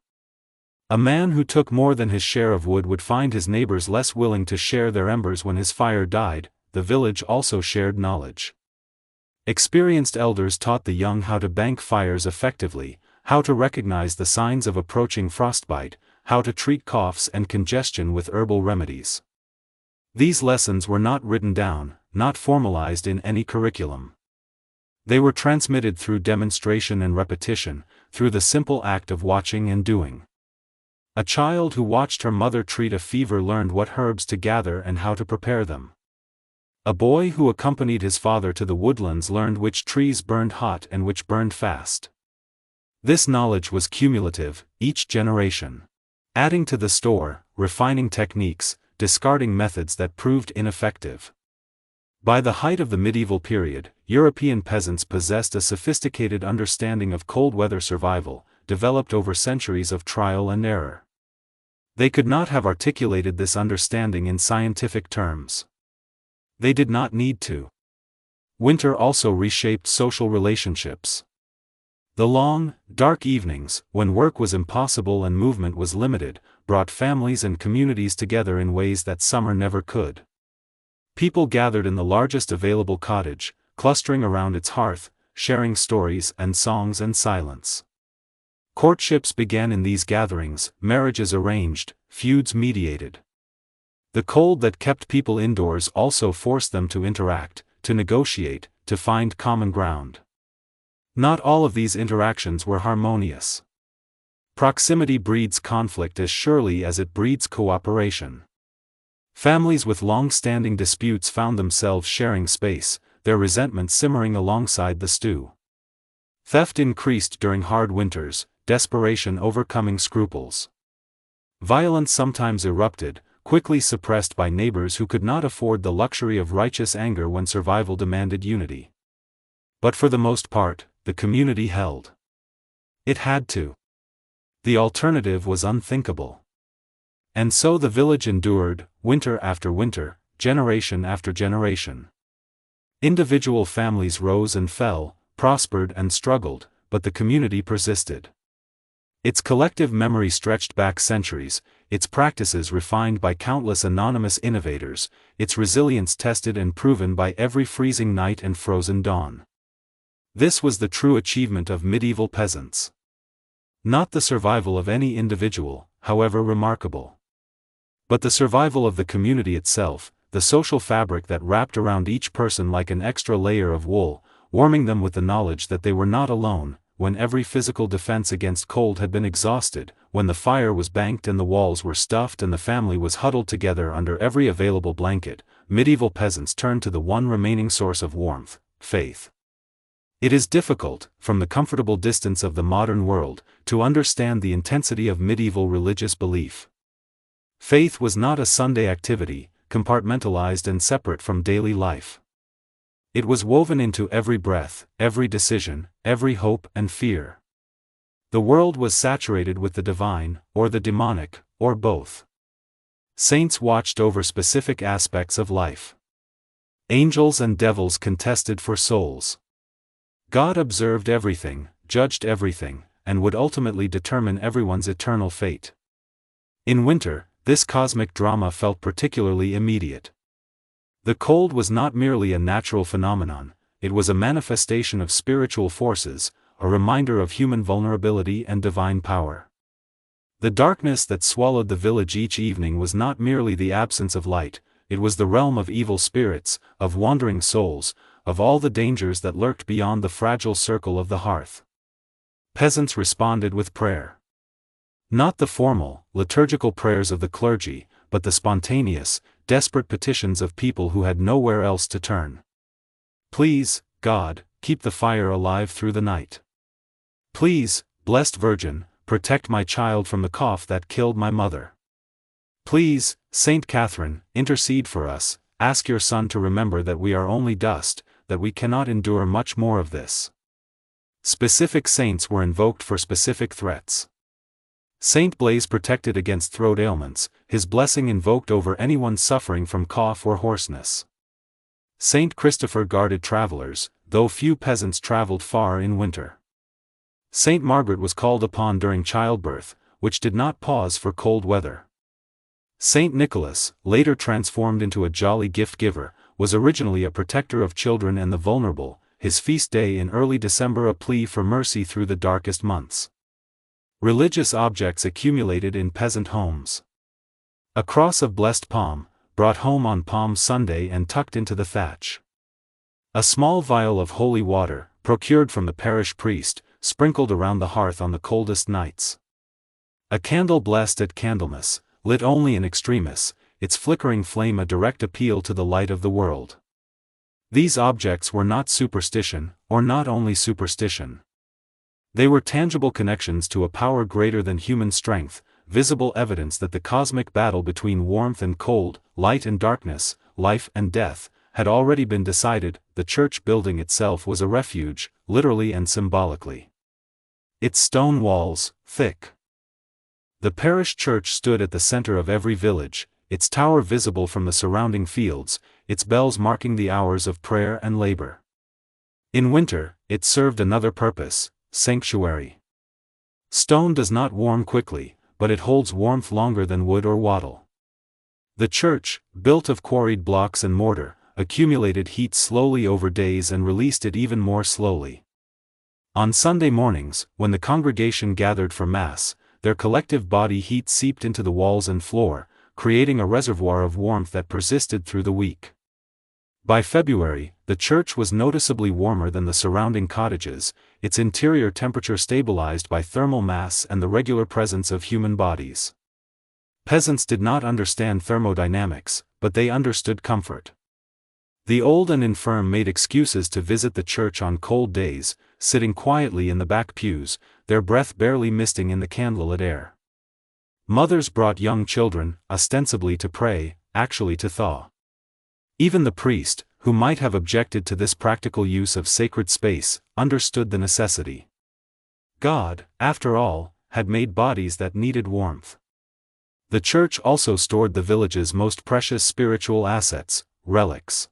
A man who took more than his share of wood would find his neighbors less willing to share their embers when his fire died. The village also shared knowledge. Experienced elders taught the young how to bank fires effectively, how to recognize the signs of approaching frostbite, how to treat coughs and congestion with herbal remedies. These lessons were not written down, not formalized in any curriculum. They were transmitted through demonstration and repetition, through the simple act of watching and doing. A child who watched her mother treat a fever learned what herbs to gather and how to prepare them. A boy who accompanied his father to the woodlands learned which trees burned hot and which burned fast. This knowledge was cumulative, each generation adding to the store, refining techniques, discarding methods that proved ineffective. By the height of the medieval period, European peasants possessed a sophisticated understanding of cold weather survival, developed over centuries of trial and error. They could not have articulated this understanding in scientific terms. They did not need to. Winter also reshaped social relationships. The long, dark evenings, when work was impossible and movement was limited, brought families and communities together in ways that summer never could. People gathered in the largest available cottage, clustering around its hearth, sharing stories and songs and silence. Courtships began in these gatherings, marriages arranged, feuds mediated. The cold that kept people indoors also forced them to interact, to negotiate, to find common ground. Not all of these interactions were harmonious. Proximity breeds conflict as surely as it breeds cooperation. Families with long-standing disputes found themselves sharing space, their resentment simmering alongside the stew. Theft increased during hard winters, desperation overcoming scruples. Violence sometimes erupted, quickly suppressed by neighbors who could not afford the luxury of righteous anger when survival demanded unity. But for the most part, the community held. It had to. The alternative was unthinkable. And so the village endured, winter after winter, generation after generation. Individual families rose and fell, prospered and struggled, but the community persisted. Its collective memory stretched back centuries, its practices refined by countless anonymous innovators, its resilience tested and proven by every freezing night and frozen dawn. This was the true achievement of medieval peasants. Not the survival of any individual, however remarkable, but the survival of the community itself, the social fabric that wrapped around each person like an extra layer of wool, warming them with the knowledge that they were not alone, when every physical defense against cold had been exhausted, when the fire was banked and the walls were stuffed and the family was huddled together under every available blanket. Medieval peasants turned to the one remaining source of warmth, faith. It is difficult, from the comfortable distance of the modern world, to understand the intensity of medieval religious belief. Faith was not a Sunday activity, compartmentalized and separate from daily life. It was woven into every breath, every decision, every hope and fear. The world was saturated with the divine, or the demonic, or both. Saints watched over specific aspects of life. Angels and devils contested for souls. God observed everything, judged everything, and would ultimately determine everyone's eternal fate. In winter, this cosmic drama felt particularly immediate. The cold was not merely a natural phenomenon, it was a manifestation of spiritual forces, a reminder of human vulnerability and divine power. The darkness that swallowed the village each evening was not merely the absence of light, it was the realm of evil spirits, of wandering souls, of all the dangers that lurked beyond the fragile circle of the hearth. Peasants responded with prayer. Not the formal, liturgical prayers of the clergy, but the spontaneous, desperate petitions of people who had nowhere else to turn. Please, God, keep the fire alive through the night. Please, Blessed Virgin, protect my child from the cough that killed my mother. Please, Saint Catherine, intercede for us, ask your Son to remember that we are only dust, that we cannot endure much more of this. Specific saints were invoked for specific threats. Saint Blaise protected against throat ailments, his blessing invoked over anyone suffering from cough or hoarseness. Saint Christopher guarded travelers, though few peasants traveled far in winter. Saint Margaret was called upon during childbirth, which did not pause for cold weather. Saint Nicholas, later transformed into a jolly gift-giver, was originally a protector of children and the vulnerable, his feast day in early December a plea for mercy through the darkest months. Religious objects accumulated in peasant homes. A cross of blessed palm, brought home on Palm Sunday and tucked into the thatch. A small vial of holy water, procured from the parish priest, sprinkled around the hearth on the coldest nights. A candle blessed at Candlemas, lit only in extremis, its flickering flame a direct appeal to the light of the world. These objects were not superstition, or not only superstition. They were tangible connections to a power greater than human strength, visible evidence that the cosmic battle between warmth and cold, light and darkness, life and death, had already been decided. The church building itself was a refuge, literally and symbolically. Its stone walls, thick. The parish church stood at the center of every village, its tower visible from the surrounding fields, its bells marking the hours of prayer and labor. In winter, it served another purpose: sanctuary. Stone does not warm quickly, but it holds warmth longer than wood or wattle. The church, built of quarried blocks and mortar, accumulated heat slowly over days and released it even more slowly. On Sunday mornings, when the congregation gathered for Mass, their collective body heat seeped into the walls and floor, creating a reservoir of warmth that persisted through the week. By February, the church was noticeably warmer than the surrounding cottages, its interior temperature stabilized by thermal mass and the regular presence of human bodies. Peasants did not understand thermodynamics, but they understood comfort. The old and infirm made excuses to visit the church on cold days, sitting quietly in the back pews, their breath barely misting in the candlelit air. Mothers brought young children, ostensibly to pray, actually to thaw. Even the priest, who might have objected to this practical use of sacred space, understood the necessity. God, after all, had made bodies that needed warmth. The church also stored the village's most precious spiritual assets, relics.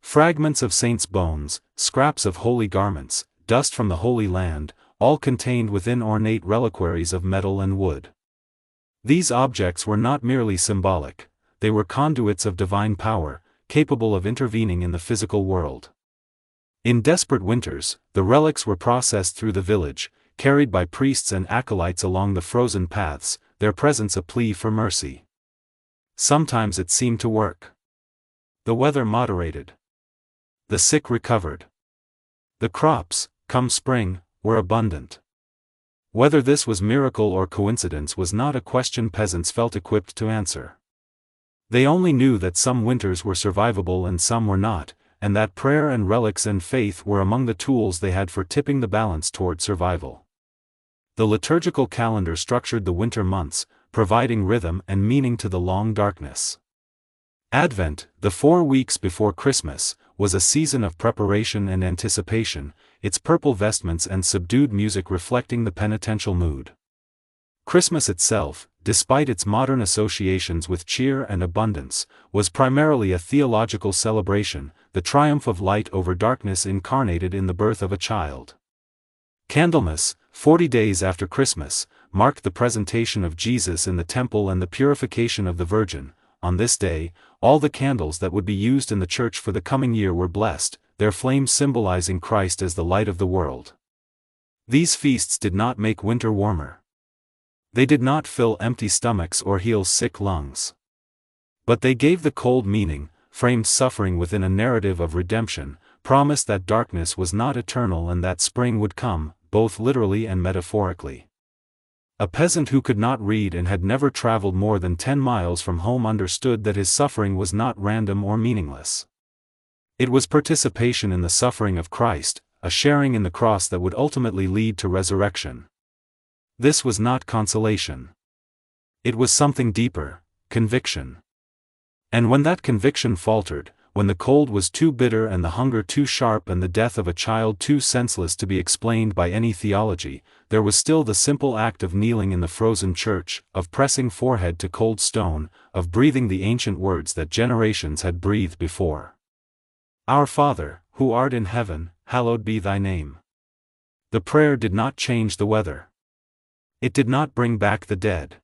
Fragments of saints' bones, scraps of holy garments, dust from the Holy Land, all contained within ornate reliquaries of metal and wood. These objects were not merely symbolic, they were conduits of divine power, capable of intervening in the physical world. In desperate winters, the relics were processed through the village, carried by priests and acolytes along the frozen paths, their presence a plea for mercy. Sometimes it seemed to work. The weather moderated. The sick recovered. The crops, come spring, were abundant. Whether this was miracle or coincidence was not a question peasants felt equipped to answer. They only knew that some winters were survivable and some were not, and that prayer and relics and faith were among the tools they had for tipping the balance toward survival. The liturgical calendar structured the winter months, providing rhythm and meaning to the long darkness. Advent, the 4 weeks before Christmas, was a season of preparation and anticipation, its purple vestments and subdued music reflecting the penitential mood. Christmas itself, despite its modern associations with cheer and abundance, was primarily a theological celebration, the triumph of light over darkness incarnated in the birth of a child. Candlemas, 40 days after Christmas, marked the presentation of Jesus in the temple and the purification of the Virgin. On this day, all the candles that would be used in the church for the coming year were blessed, their flames symbolizing Christ as the light of the world. These feasts did not make winter warmer. They did not fill empty stomachs or heal sick lungs. But they gave the cold meaning, framed suffering within a narrative of redemption, promised that darkness was not eternal and that spring would come, both literally and metaphorically. A peasant who could not read and had never traveled more than 10 miles from home understood that his suffering was not random or meaningless. It was participation in the suffering of Christ, a sharing in the cross that would ultimately lead to resurrection. This was not consolation. It was something deeper, conviction. And when that conviction faltered, when the cold was too bitter and the hunger too sharp and the death of a child too senseless to be explained by any theology, there was still the simple act of kneeling in the frozen church, of pressing forehead to cold stone, of breathing the ancient words that generations had breathed before. Our Father, who art in heaven, hallowed be thy name. The prayer did not change the weather. It did not bring back the dead.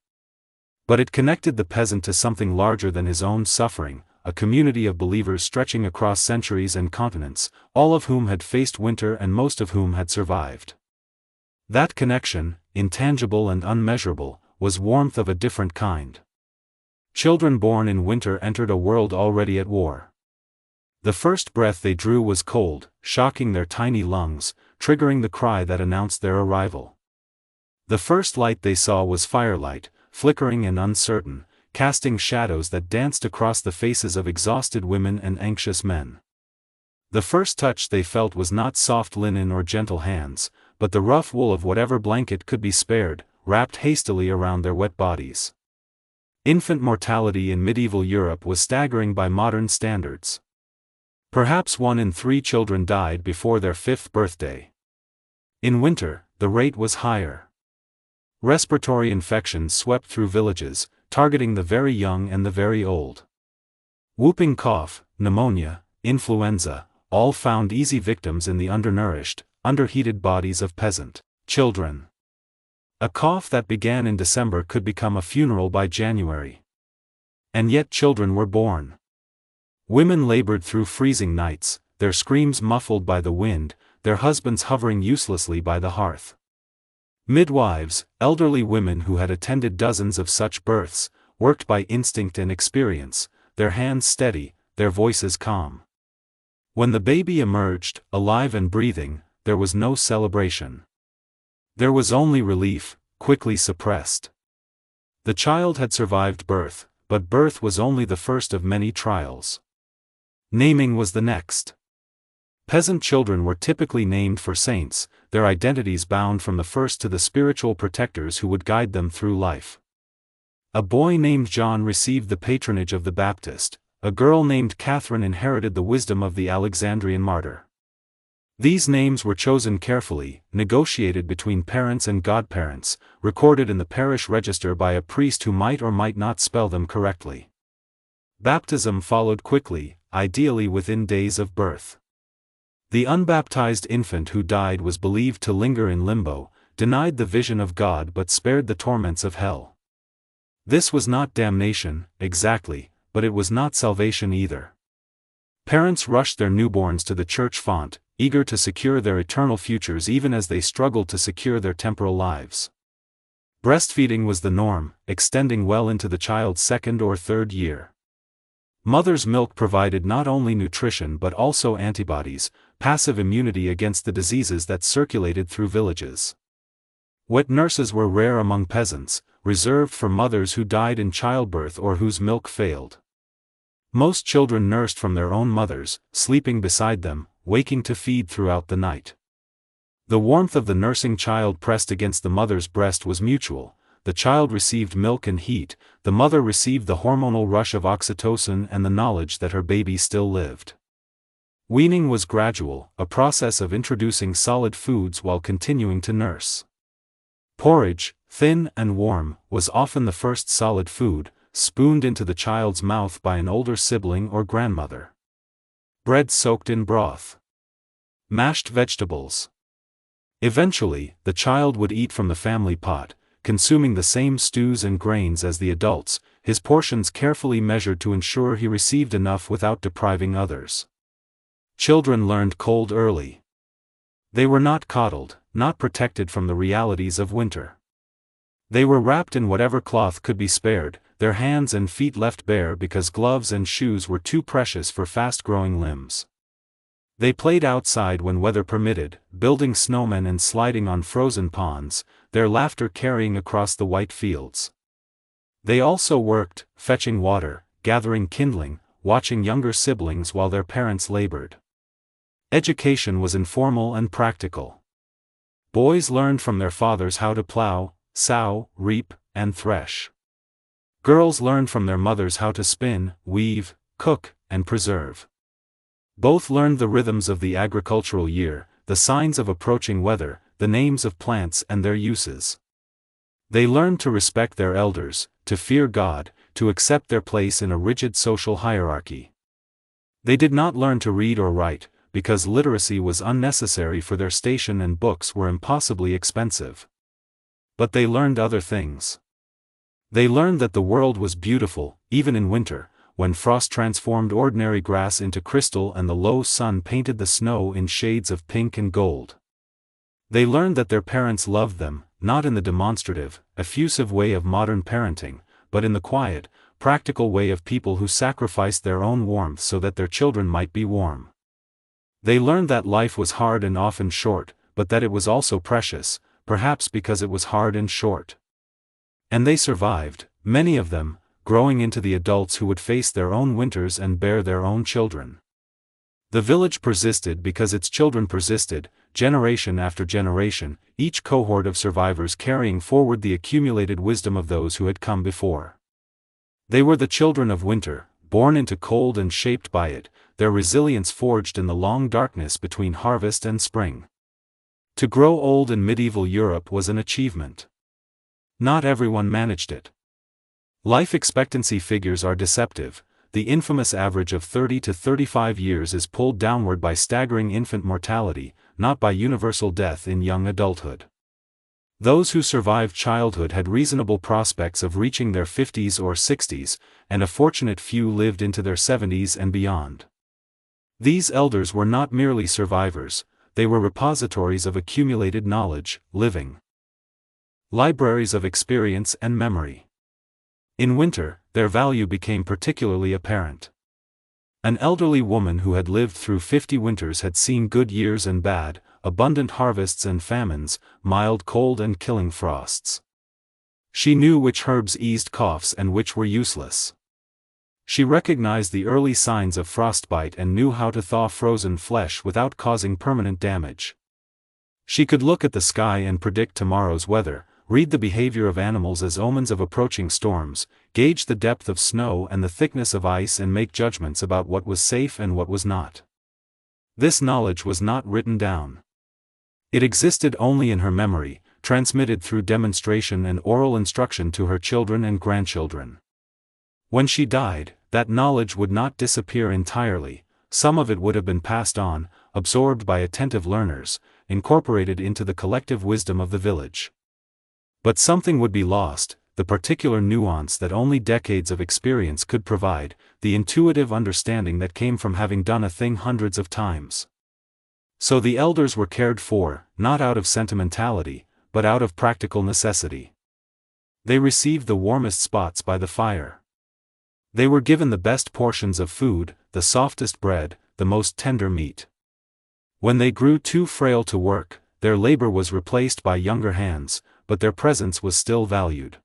But it connected the peasant to something larger than his own suffering, a community of believers stretching across centuries and continents, all of whom had faced winter and most of whom had survived. That connection, intangible and unmeasurable, was warmth of a different kind. Children born in winter entered a world already at war. The first breath they drew was cold, shocking their tiny lungs, triggering the cry that announced their arrival. The first light they saw was firelight, flickering and uncertain, casting shadows that danced across the faces of exhausted women and anxious men. The first touch they felt was not soft linen or gentle hands, but the rough wool of whatever blanket could be spared, wrapped hastily around their wet bodies. Infant mortality in medieval Europe was staggering by modern standards. Perhaps 1 in 3 children died before their 5th birthday. In winter, the rate was higher. Respiratory infections swept through villages, targeting the very young and the very old. Whooping cough, pneumonia, influenza, all found easy victims in the undernourished, underheated bodies of peasant children. A cough that began in December could become a funeral by January. And yet children were born. Women labored through freezing nights, their screams muffled by the wind, their husbands hovering uselessly by the hearth. Midwives, elderly women who had attended dozens of such births, worked by instinct and experience, their hands steady, their voices calm. When the baby emerged, alive and breathing, there was no celebration. There was only relief, quickly suppressed. The child had survived birth, but birth was only the first of many trials. Naming was the next. Peasant children were typically named for saints, their identities bound from the first to the spiritual protectors who would guide them through life. A boy named John received the patronage of the Baptist, a girl named Catherine inherited the wisdom of the Alexandrian martyr. These names were chosen carefully, negotiated between parents and godparents, recorded in the parish register by a priest who might or might not spell them correctly. Baptism followed quickly, ideally within days of birth. The unbaptized infant who died was believed to linger in limbo, denied the vision of God but spared the torments of hell. This was not damnation, exactly, but it was not salvation either. Parents rushed their newborns to the church font, eager to secure their eternal futures even as they struggled to secure their temporal lives. Breastfeeding was the norm, extending well into the child's 2nd or 3rd year. Mother's milk provided not only nutrition but also antibodies, passive immunity against the diseases that circulated through villages. Wet nurses were rare among peasants, reserved for mothers who died in childbirth or whose milk failed. Most children nursed from their own mothers, sleeping beside them, waking to feed throughout the night. The warmth of the nursing child pressed against the mother's breast was mutual. The child received milk and heat, the mother received the hormonal rush of oxytocin and the knowledge that her baby still lived. Weaning was gradual, a process of introducing solid foods while continuing to nurse. Porridge, thin and warm, was often the first solid food, spooned into the child's mouth by an older sibling or grandmother. Bread soaked in broth. Mashed vegetables. Eventually, the child would eat from the family pot, consuming the same stews and grains as the adults, his portions carefully measured to ensure he received enough without depriving others. Children learned cold early. They were not coddled, not protected from the realities of winter. They were wrapped in whatever cloth could be spared, their hands and feet left bare because gloves and shoes were too precious for fast-growing limbs. They played outside when weather permitted, building snowmen and sliding on frozen ponds, their laughter carrying across the white fields. They also worked, fetching water, gathering kindling, watching younger siblings while their parents labored. Education was informal and practical. Boys learned from their fathers how to plow, sow, reap, and thresh. Girls learned from their mothers how to spin, weave, cook, and preserve. Both learned the rhythms of the agricultural year, the signs of approaching weather, the names of plants and their uses. They learned to respect their elders, to fear God, to accept their place in a rigid social hierarchy. They did not learn to read or write, because literacy was unnecessary for their station and books were impossibly expensive. But they learned other things. They learned that the world was beautiful, even in winter, when frost transformed ordinary grass into crystal and the low sun painted the snow in shades of pink and gold. They learned that their parents loved them, not in the demonstrative, effusive way of modern parenting, but in the quiet, practical way of people who sacrificed their own warmth so that their children might be warm. They learned that life was hard and often short, but that it was also precious, perhaps because it was hard and short. And they survived, many of them, growing into the adults who would face their own winters and bear their own children. The village persisted because its children persisted, generation after generation, each cohort of survivors carrying forward the accumulated wisdom of those who had come before. They were the children of winter, born into cold and shaped by it, their resilience forged in the long darkness between harvest and spring. To grow old in medieval Europe was an achievement. Not everyone managed it. Life expectancy figures are deceptive. The infamous average of 30 to 35 years is pulled downward by staggering infant mortality, not by universal death in young adulthood. Those who survived childhood had reasonable prospects of reaching their 50s or 60s, and a fortunate few lived into their 70s and beyond. These elders were not merely survivors, they were repositories of accumulated knowledge, living libraries of experience and memory. In winter, their value became particularly apparent. An elderly woman who had lived through 50 winters had seen good years and bad, abundant harvests and famines, mild cold and killing frosts. She knew which herbs eased coughs and which were useless. She recognized the early signs of frostbite and knew how to thaw frozen flesh without causing permanent damage. She could look at the sky and predict tomorrow's weather, read the behavior of animals as omens of approaching storms, gauge the depth of snow and the thickness of ice and make judgments about what was safe and what was not. This knowledge was not written down. It existed only in her memory, transmitted through demonstration and oral instruction to her children and grandchildren. When she died, that knowledge would not disappear entirely, some of it would have been passed on, absorbed by attentive learners, incorporated into the collective wisdom of the village. But something would be lost, the particular nuance that only decades of experience could provide, the intuitive understanding that came from having done a thing hundreds of times. So the elders were cared for, not out of sentimentality, but out of practical necessity. They received the warmest spots by the fire. They were given the best portions of food, the softest bread, the most tender meat. When they grew too frail to work, their labor was replaced by younger hands, but their presence was still valued.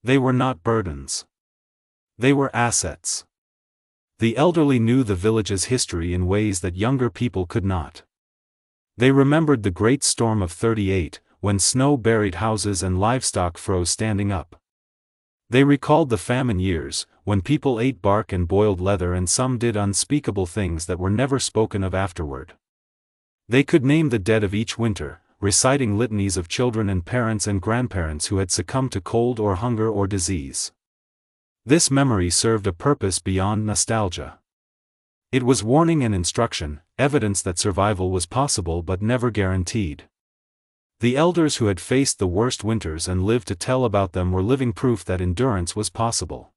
They were not burdens. They were assets. The elderly knew the village's history in ways that younger people could not. They remembered the great storm of '38, when snow buried houses and livestock froze standing up. They recalled the famine years, when people ate bark and boiled leather and some did unspeakable things that were never spoken of afterward. They could name the dead of each winter, reciting litanies of children and parents and grandparents who had succumbed to cold or hunger or disease. This memory served a purpose beyond nostalgia. It was warning and instruction, evidence that survival was possible but never guaranteed. The elders who had faced the worst winters and lived to tell about them were living proof that endurance was possible.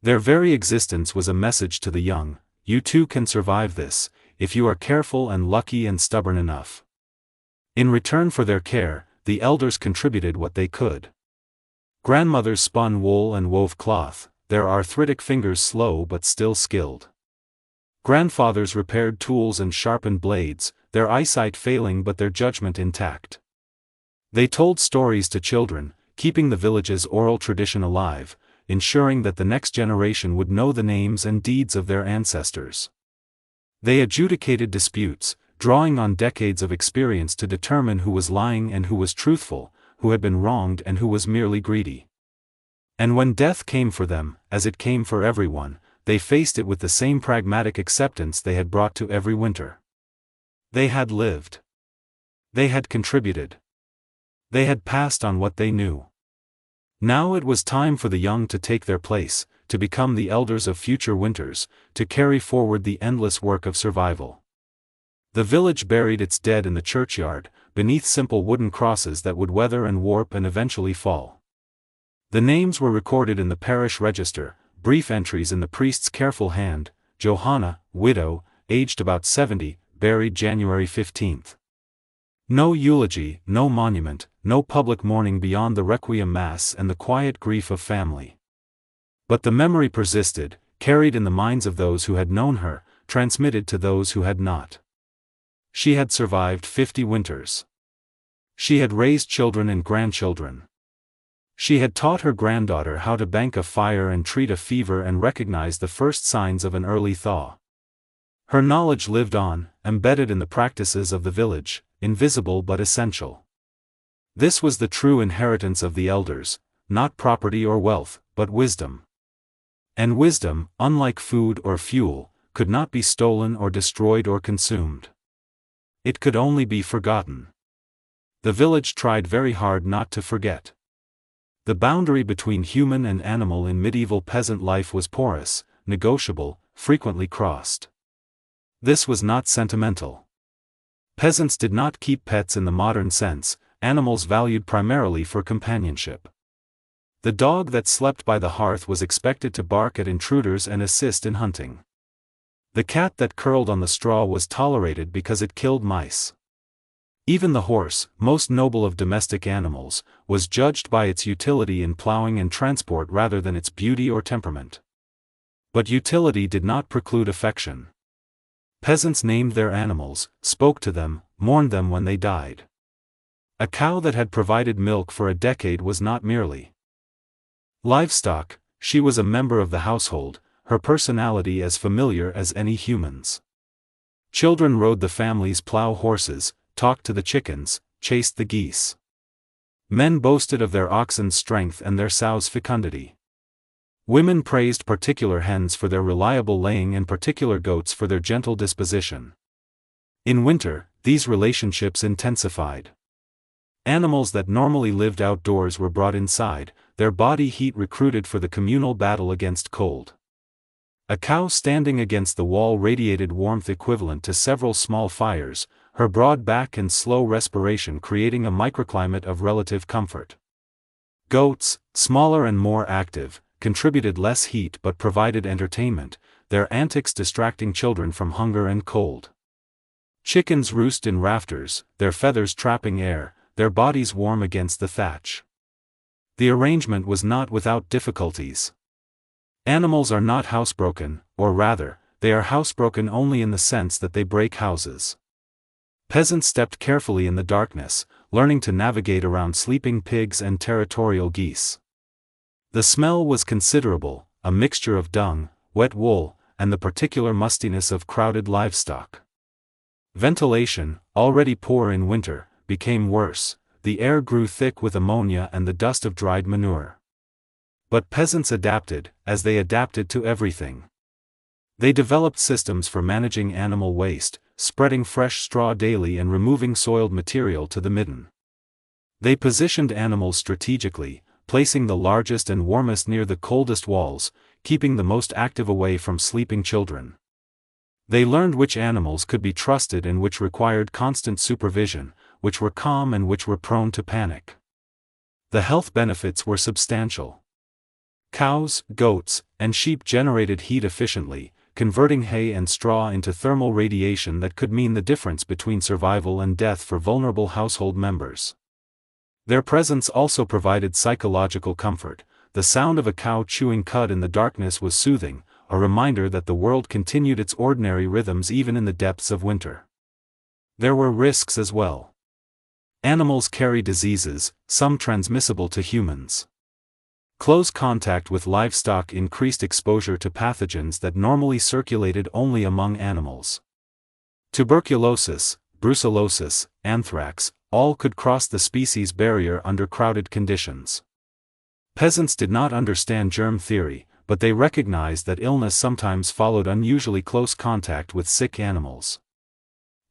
Their very existence was a message to the young: you too can survive this, if you are careful and lucky and stubborn enough. In return for their care, the elders contributed what they could. Grandmothers spun wool and wove cloth, their arthritic fingers slow but still skilled. Grandfathers repaired tools and sharpened blades, their eyesight failing but their judgment intact. They told stories to children, keeping the village's oral tradition alive, ensuring that the next generation would know the names and deeds of their ancestors. They adjudicated disputes, drawing on decades of experience to determine who was lying and who was truthful, who had been wronged and who was merely greedy. And when death came for them, as it came for everyone, they faced it with the same pragmatic acceptance they had brought to every winter. They had lived. They had contributed. They had passed on what they knew. Now it was time for the young to take their place, to become the elders of future winters, to carry forward the endless work of survival. The village buried its dead in the churchyard, beneath simple wooden crosses that would weather and warp and eventually fall. The names were recorded in the parish register, brief entries in the priest's careful hand: Johanna, widow, aged about 70, buried January 15th. No eulogy, no monument, no public mourning beyond the requiem mass and the quiet grief of family. But the memory persisted, carried in the minds of those who had known her, transmitted to those who had not. She had survived 50 winters. She had raised children and grandchildren. She had taught her granddaughter how to bank a fire and treat a fever and recognize the first signs of an early thaw. Her knowledge lived on, embedded in the practices of the village, invisible but essential. This was the true inheritance of the elders, not property or wealth, but wisdom. And wisdom, unlike food or fuel, could not be stolen or destroyed or consumed. It could only be forgotten. The village tried very hard not to forget. The boundary between human and animal in medieval peasant life was porous, negotiable, frequently crossed. This was not sentimental. Peasants did not keep pets in the modern sense, animals valued primarily for companionship. The dog that slept by the hearth was expected to bark at intruders and assist in hunting. The cat that curled on the straw was tolerated because it killed mice. Even the horse, most noble of domestic animals, was judged by its utility in plowing and transport rather than its beauty or temperament. But utility did not preclude affection. Peasants named their animals, spoke to them, mourned them when they died. A cow that had provided milk for a decade was not merely livestock, she was a member of the household, her personality as familiar as any human's. Children rode the family's plow horses, talked to the chickens, chased the geese. Men boasted of their oxen's strength and their sows' fecundity. Women praised particular hens for their reliable laying and particular goats for their gentle disposition. In winter, these relationships intensified. Animals that normally lived outdoors were brought inside, their body heat recruited for the communal battle against cold. A cow standing against the wall radiated warmth equivalent to several small fires, her broad back and slow respiration creating a microclimate of relative comfort. Goats, smaller and more active, contributed less heat but provided entertainment, their antics distracting children from hunger and cold. Chickens roost in rafters, their feathers trapping air, their bodies warm against the thatch. The arrangement was not without difficulties. Animals are not housebroken, or rather, they are housebroken only in the sense that they break houses. Peasants stepped carefully in the darkness, learning to navigate around sleeping pigs and territorial geese. The smell was considerable, a mixture of dung, wet wool, and the particular mustiness of crowded livestock. Ventilation, already poor in winter, became worse, the air grew thick with ammonia and the dust of dried manure. But peasants adapted, as they adapted to everything. They developed systems for managing animal waste, spreading fresh straw daily and removing soiled material to the midden. They positioned animals strategically, placing the largest and warmest near the coldest walls, keeping the most active away from sleeping children. They learned which animals could be trusted and which required constant supervision, which were calm and which were prone to panic. The health benefits were substantial. Cows, goats, and sheep generated heat efficiently, converting hay and straw into thermal radiation that could mean the difference between survival and death for vulnerable household members. Their presence also provided psychological comfort. The sound of a cow chewing cud in the darkness was soothing, a reminder that the world continued its ordinary rhythms even in the depths of winter. There were risks as well. Animals carry diseases, some transmissible to humans. Close contact with livestock increased exposure to pathogens that normally circulated only among animals. Tuberculosis, brucellosis, anthrax, all could cross the species barrier under crowded conditions. Peasants did not understand germ theory, but they recognized that illness sometimes followed unusually close contact with sick animals.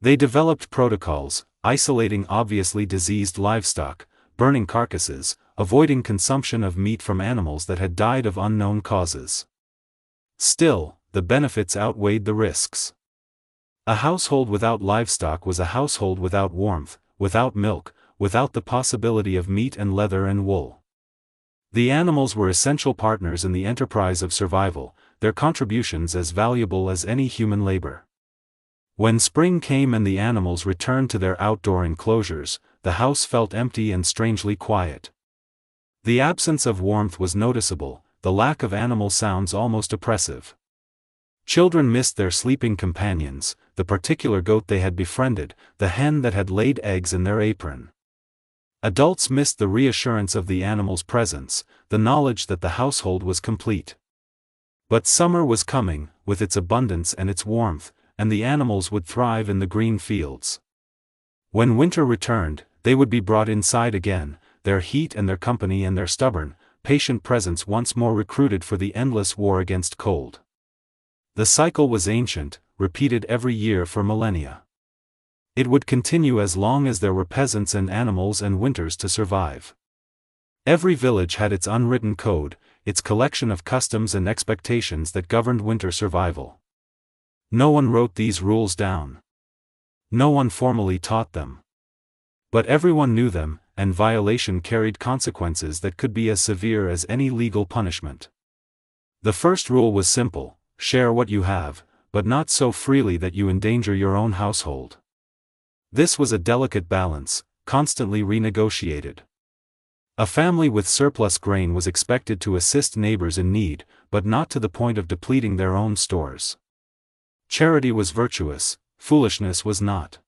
They developed protocols, isolating obviously diseased livestock, burning carcasses, avoiding consumption of meat from animals that had died of unknown causes. Still, the benefits outweighed the risks. A household without livestock was a household without warmth, without milk, without the possibility of meat and leather and wool. The animals were essential partners in the enterprise of survival, their contributions as valuable as any human labor. When spring came and the animals returned to their outdoor enclosures, the house felt empty and strangely quiet. The absence of warmth was noticeable, the lack of animal sounds almost oppressive. Children missed their sleeping companions, the particular goat they had befriended, the hen that had laid eggs in their apron. Adults missed the reassurance of the animal's presence, the knowledge that the household was complete. But summer was coming, with its abundance and its warmth, and the animals would thrive in the green fields. When winter returned, they would be brought inside again, their heat and their company and their stubborn, patient presence once more recruited for the endless war against cold. The cycle was ancient, repeated every year for millennia. It would continue as long as there were peasants and animals and winters to survive. Every village had its unwritten code, its collection of customs and expectations that governed winter survival. No one wrote these rules down. No one formally taught them. But everyone knew them, and violation carried consequences that could be as severe as any legal punishment. The first rule was simple: share what you have, but not so freely that you endanger your own household. This was a delicate balance, constantly renegotiated. A family with surplus grain was expected to assist neighbors in need, but not to the point of depleting their own stores. Charity was virtuous, foolishness was not.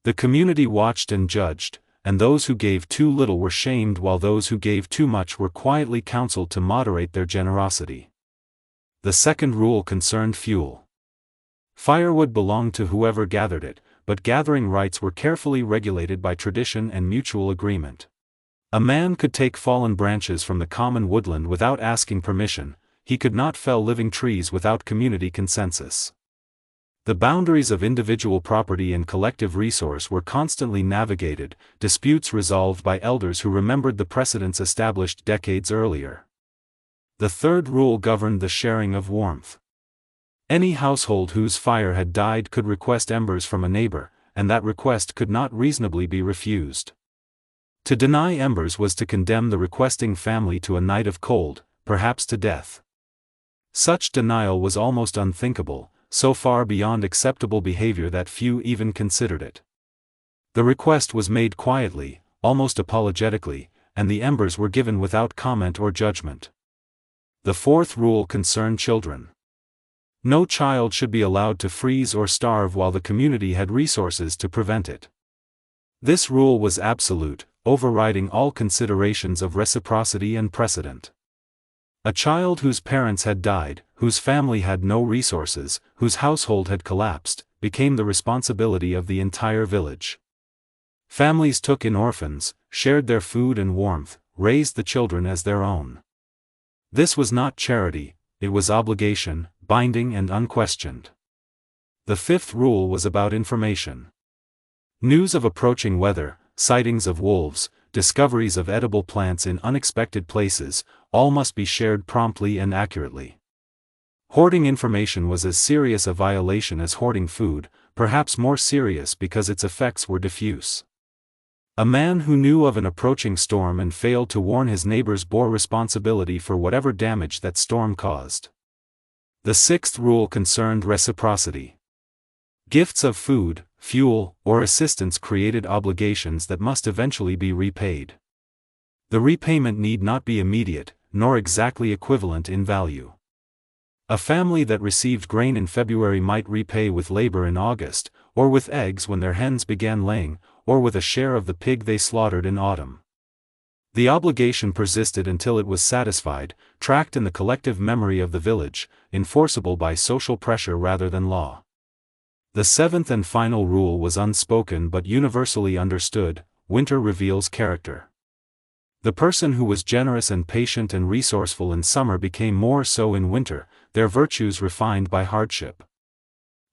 The community watched and judged, and those who gave too little were shamed while those who gave too much were quietly counseled to moderate their generosity. The second rule concerned fuel. Firewood belonged to whoever gathered it, but gathering rights were carefully regulated by tradition and mutual agreement. A man could take fallen branches from the common woodland without asking permission, he could not fell living trees without community consensus. The boundaries of individual property and collective resource were constantly navigated, disputes resolved by elders who remembered the precedents established decades earlier. The third rule governed the sharing of warmth. Any household whose fire had died could request embers from a neighbor, and that request could not reasonably be refused. To deny embers was to condemn the requesting family to a night of cold, perhaps to death. Such denial was almost unthinkable, so far beyond acceptable behavior that few even considered it. The request was made quietly, almost apologetically, and the embers were given without comment or judgment. The fourth rule concerned children. No child should be allowed to freeze or starve while the community had resources to prevent it. This rule was absolute, overriding all considerations of reciprocity and precedent. A child whose parents had died, whose family had no resources, whose household had collapsed, became the responsibility of the entire village. Families took in orphans, shared their food and warmth, raised the children as their own. This was not charity, it was obligation, binding and unquestioned. The fifth rule was about information. News of approaching weather, sightings of wolves, discoveries of edible plants in unexpected places, all must be shared promptly and accurately. Hoarding information was as serious a violation as hoarding food, perhaps more serious because its effects were diffuse. A man who knew of an approaching storm and failed to warn his neighbors bore responsibility for whatever damage that storm caused. The sixth rule concerned reciprocity. Gifts of food, fuel, or assistance created obligations that must eventually be repaid. The repayment need not be immediate, nor exactly equivalent in value. A family that received grain in February might repay with labor in August, or with eggs when their hens began laying, or with a share of the pig they slaughtered in autumn. The obligation persisted until it was satisfied, tracked in the collective memory of the village, enforceable by social pressure rather than law. The seventh and final rule was unspoken but universally understood: winter reveals character. The person who was generous and patient and resourceful in summer became more so in winter, their virtues refined by hardship.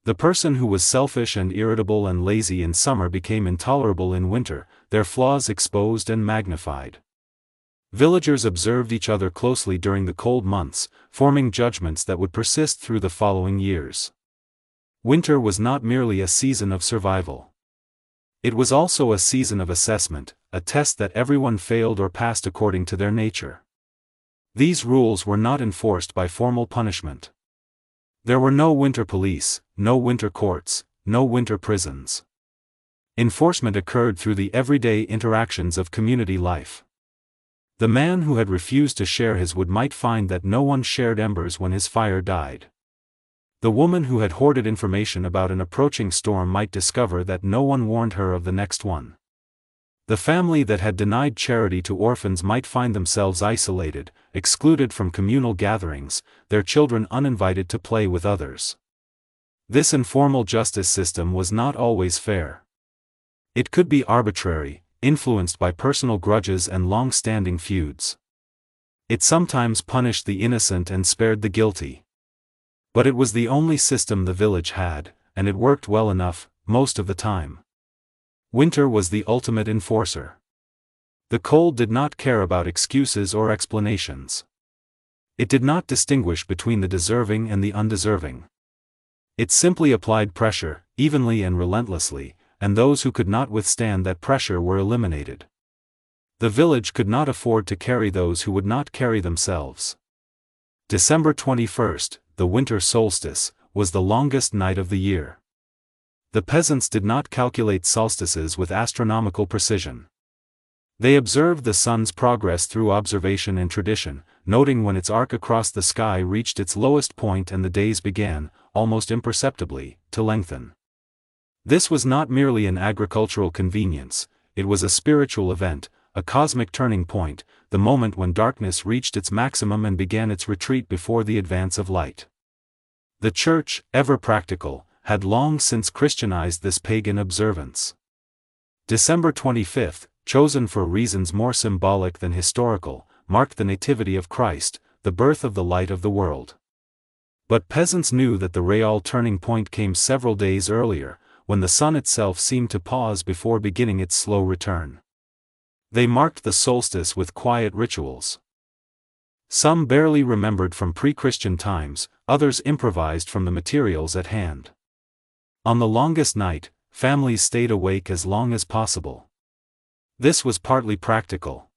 The person who was selfish and irritable and lazy in summer became intolerable in winter, their flaws exposed and magnified. Villagers observed each other closely during the cold months, forming judgments that would persist through the following years. Winter was not merely a season of survival. It was also a season of assessment, a test that everyone failed or passed according to their nature. These rules were not enforced by formal punishment. There were no winter police, no winter courts, no winter prisons. Enforcement occurred through the everyday interactions of community life. The man who had refused to share his wood might find that no one shared embers when his fire died. The woman who had hoarded information about an approaching storm might discover that no one warned her of the next one. The family that had denied charity to orphans might find themselves isolated, excluded from communal gatherings, their children uninvited to play with others. This informal justice system was not always fair. It could be arbitrary, influenced by personal grudges and long-standing feuds. It sometimes punished the innocent and spared the guilty. But it was the only system the village had, and it worked well enough, most of the time. Winter was the ultimate enforcer. The cold did not care about excuses or explanations. It did not distinguish between the deserving and the undeserving. It simply applied pressure, evenly and relentlessly, and those who could not withstand that pressure were eliminated. The village could not afford to carry those who would not carry themselves. December 21st, the winter solstice, was the longest night of the year. The peasants did not calculate solstices with astronomical precision. They observed the sun's progress through observation and tradition, noting when its arc across the sky reached its lowest point and the days began, almost imperceptibly, to lengthen. This was not merely an agricultural convenience, it was a spiritual event, a cosmic turning point, the moment when darkness reached its maximum and began its retreat before the advance of light. The Church, ever practical, had long since Christianized this pagan observance. December 25th, chosen for reasons more symbolic than historical, marked the nativity of Christ, the birth of the light of the world. But peasants knew that the real turning point came several days earlier, when the sun itself seemed to pause before beginning its slow return. They marked the solstice with quiet rituals. Some barely remembered from pre-Christian times, others improvised from the materials at hand. On the longest night, families stayed awake as long as possible. This was partly practical.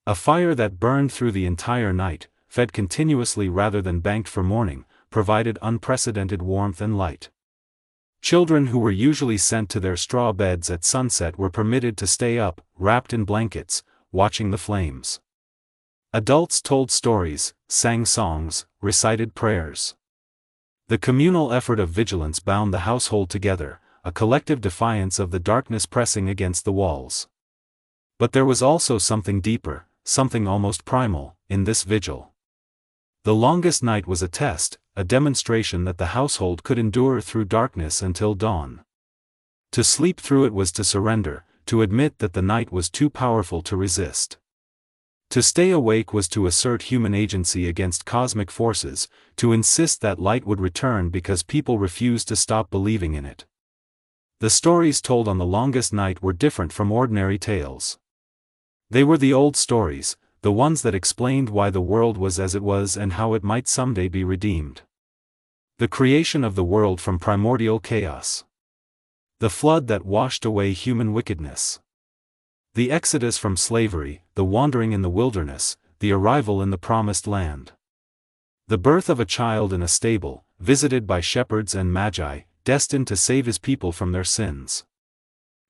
A fire that burned through the entire night, fed continuously rather than banked for morning, provided unprecedented warmth and light. Children who were usually sent to their straw beds at sunset were permitted to stay up, wrapped in blankets, watching the flames. Adults told stories, sang songs, recited prayers. The communal effort of vigilance bound the household together, a collective defiance of the darkness pressing against the walls. But there was also something deeper, something almost primal, in this vigil. The longest night was a test, a demonstration that the household could endure through darkness until dawn. To sleep through it was to surrender, to admit that the night was too powerful to resist. To stay awake was to assert human agency against cosmic forces, to insist that light would return because people refused to stop believing in it. The stories told on the longest night were different from ordinary tales. They were the old stories, the ones that explained why the world was as it was and how it might someday be redeemed. The creation of the world from primordial chaos. The flood that washed away human wickedness. The exodus from slavery, the wandering in the wilderness, the arrival in the promised land. The birth of a child in a stable, visited by shepherds and magi, destined to save his people from their sins.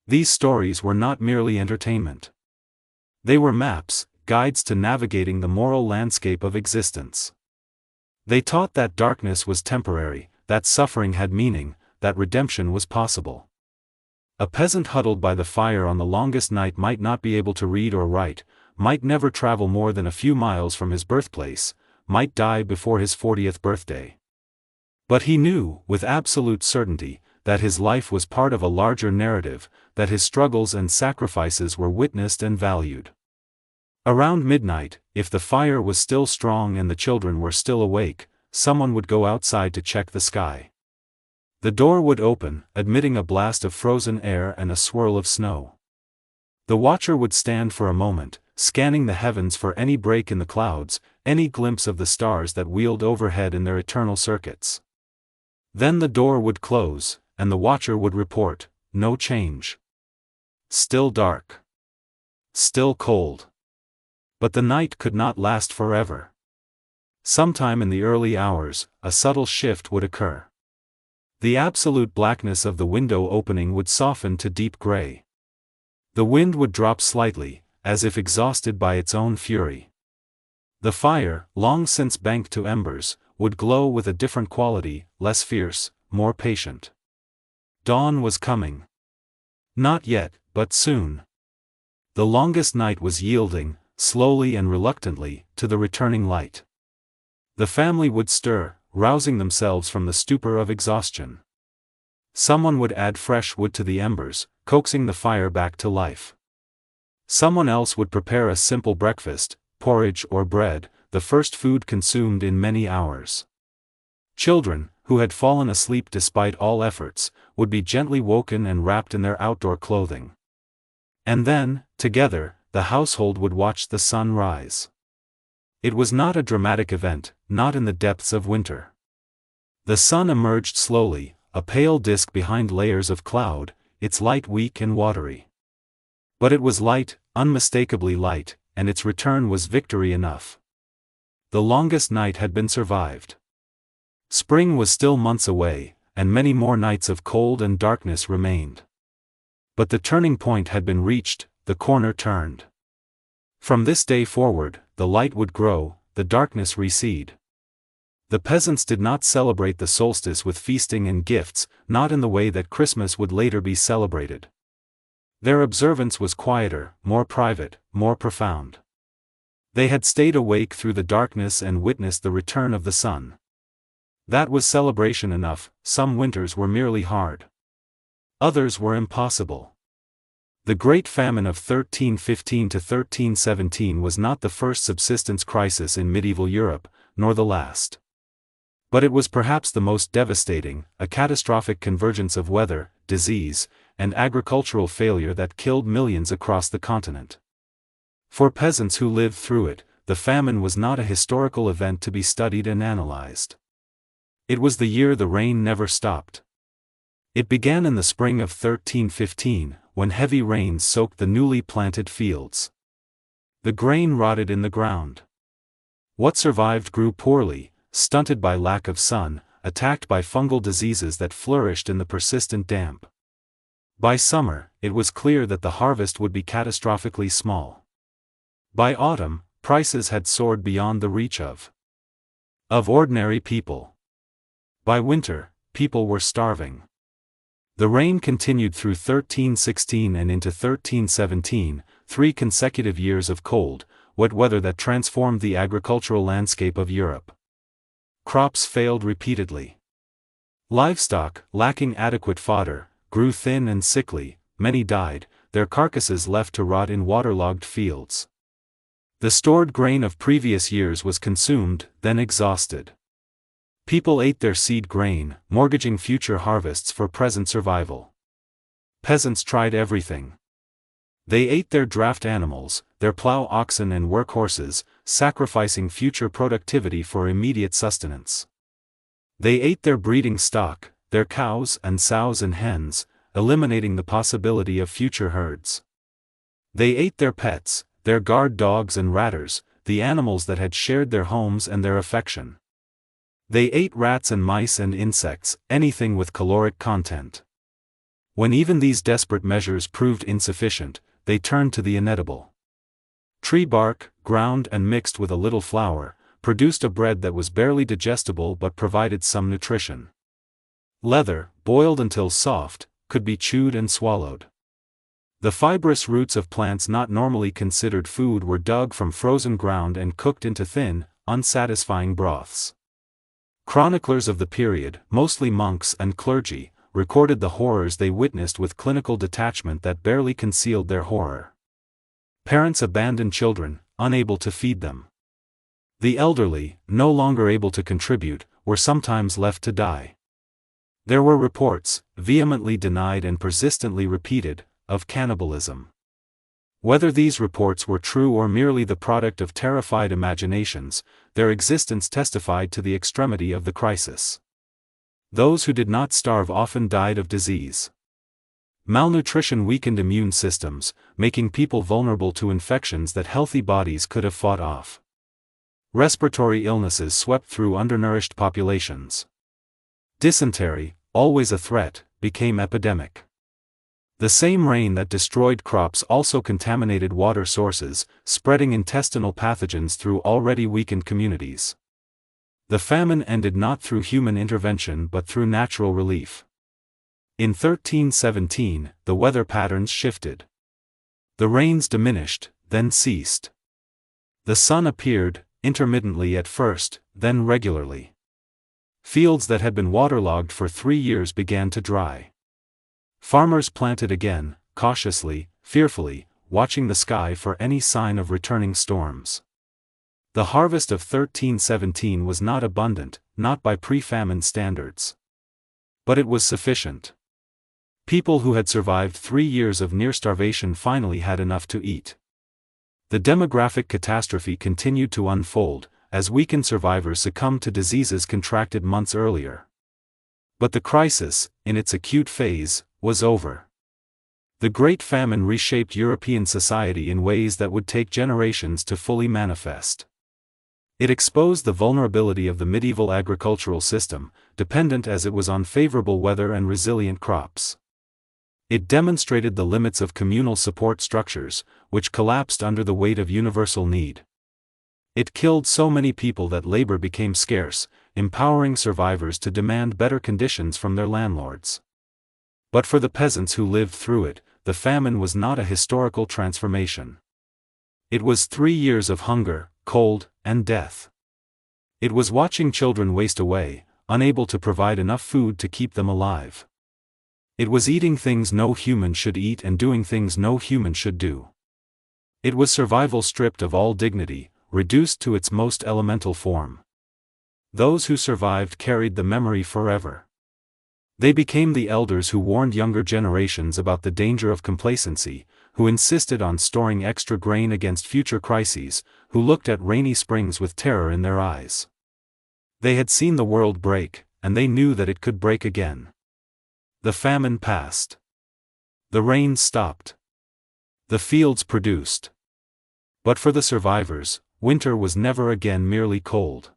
These stories were not merely entertainment. They were maps, guides to navigating the moral landscape of existence. They taught that darkness was temporary, that suffering had meaning, that redemption was possible. A peasant huddled by the fire on the longest night might not be able to read or write, might never travel more than a few miles from his birthplace, might die before his 40th birthday. But he knew, with absolute certainty, that his life was part of a larger narrative, that his struggles and sacrifices were witnessed and valued. Around midnight, if the fire was still strong and the children were still awake, someone would go outside to check the sky. The door would open, admitting a blast of frozen air and a swirl of snow. The watcher would stand for a moment, scanning the heavens for any break in the clouds, any glimpse of the stars that wheeled overhead in their eternal circuits. Then the door would close, and the watcher would report, no change. Still dark. Still cold. But the night could not last forever. Sometime in the early hours, a subtle shift would occur. The absolute blackness of the window opening would soften to deep gray. The wind would drop slightly, as if exhausted by its own fury. The fire, long since banked to embers, would glow with a different quality, less fierce, more patient. Dawn was coming. Not yet, but soon. The longest night was yielding, slowly and reluctantly, to the returning light. The family would stir, rousing themselves from the stupor of exhaustion. Someone would add fresh wood to the embers, coaxing the fire back to life. Someone else would prepare a simple breakfast, porridge or bread, the first food consumed in many hours. Children, who had fallen asleep despite all efforts, would be gently woken and wrapped in their outdoor clothing. And then, together, the household would watch the sun rise. It was not a dramatic event, not in the depths of winter. The sun emerged slowly, a pale disk behind layers of cloud, its light weak and watery. But it was light, unmistakably light, and its return was victory enough. The longest night had been survived. Spring was still months away, and many more nights of cold and darkness remained. But the turning point had been reached, the corner turned. From this day forward, the light would grow, the darkness recede. The peasants did not celebrate the solstice with feasting and gifts, not in the way that Christmas would later be celebrated. Their observance was quieter, more private, more profound. They had stayed awake through the darkness and witnessed the return of the sun. That was celebration enough. Some winters were merely hard. Others were impossible. The Great Famine of 1315 to 1317 was not the first subsistence crisis in medieval Europe, nor the last. But it was perhaps the most devastating, a catastrophic convergence of weather, disease, and agricultural failure that killed millions across the continent. For peasants who lived through it, the famine was not a historical event to be studied and analyzed. It was the year the rain never stopped. It began in the spring of 1315, when heavy rains soaked the newly planted fields. The grain rotted in the ground. What survived grew poorly, stunted by lack of sun, attacked by fungal diseases that flourished in the persistent damp. By summer, it was clear that the harvest would be catastrophically small. By autumn, prices had soared beyond the reach of ordinary people. By winter, people were starving. The rain continued through 1316 and into 1317, 3 consecutive years of cold, wet weather that transformed the agricultural landscape of Europe. Crops failed repeatedly. Livestock, lacking adequate fodder, grew thin and sickly, many died, their carcasses left to rot in waterlogged fields. The stored grain of previous years was consumed, then exhausted. People ate their seed grain, mortgaging future harvests for present survival. Peasants tried everything. They ate their draft animals, their plow oxen and work horses, sacrificing future productivity for immediate sustenance. They ate their breeding stock, their cows and sows and hens, eliminating the possibility of future herds. They ate their pets, their guard dogs and ratters, the animals that had shared their homes and their affection. They ate rats and mice and insects, anything with caloric content. When even these desperate measures proved insufficient, they turned to the inedible. Tree bark, ground and mixed with a little flour, produced a bread that was barely digestible but provided some nutrition. Leather, boiled until soft, could be chewed and swallowed. The fibrous roots of plants not normally considered food were dug from frozen ground and cooked into thin, unsatisfying broths. Chroniclers of the period, mostly monks and clergy, recorded the horrors they witnessed with clinical detachment that barely concealed their horror. Parents abandoned children, unable to feed them. The elderly, no longer able to contribute, were sometimes left to die. There were reports, vehemently denied and persistently repeated, of cannibalism. Whether these reports were true or merely the product of terrified imaginations, their existence testified to the extremity of the crisis. Those who did not starve often died of disease. Malnutrition weakened immune systems, making people vulnerable to infections that healthy bodies could have fought off. Respiratory illnesses swept through undernourished populations. Dysentery, always a threat, became epidemic. The same rain that destroyed crops also contaminated water sources, spreading intestinal pathogens through already weakened communities. The famine ended not through human intervention but through natural relief. In 1317, the weather patterns shifted. The rains diminished, then ceased. The sun appeared, intermittently at first, then regularly. Fields that had been waterlogged for 3 years began to dry. Farmers planted again, cautiously, fearfully, watching the sky for any sign of returning storms. The harvest of 1317 was not abundant, not by pre-famine standards. But it was sufficient. People who had survived 3 years of near starvation finally had enough to eat. The demographic catastrophe continued to unfold, as weakened survivors succumbed to diseases contracted months earlier. But the crisis, in its acute phase, was over. The Great Famine reshaped European society in ways that would take generations to fully manifest. It exposed the vulnerability of the medieval agricultural system, dependent as it was on favorable weather and resilient crops. It demonstrated the limits of communal support structures, which collapsed under the weight of universal need. It killed so many people that labor became scarce, empowering survivors to demand better conditions from their landlords. But for the peasants who lived through it, the famine was not a historical transformation. It was 3 years of hunger, cold, and death. It was watching children waste away, unable to provide enough food to keep them alive. It was eating things no human should eat and doing things no human should do. It was survival stripped of all dignity, reduced to its most elemental form. Those who survived carried the memory forever. They became the elders who warned younger generations about the danger of complacency, who insisted on storing extra grain against future crises, who looked at rainy springs with terror in their eyes. They had seen the world break, and they knew that it could break again. The famine passed. The rain stopped. The fields produced. But for the survivors, winter was never again merely cold.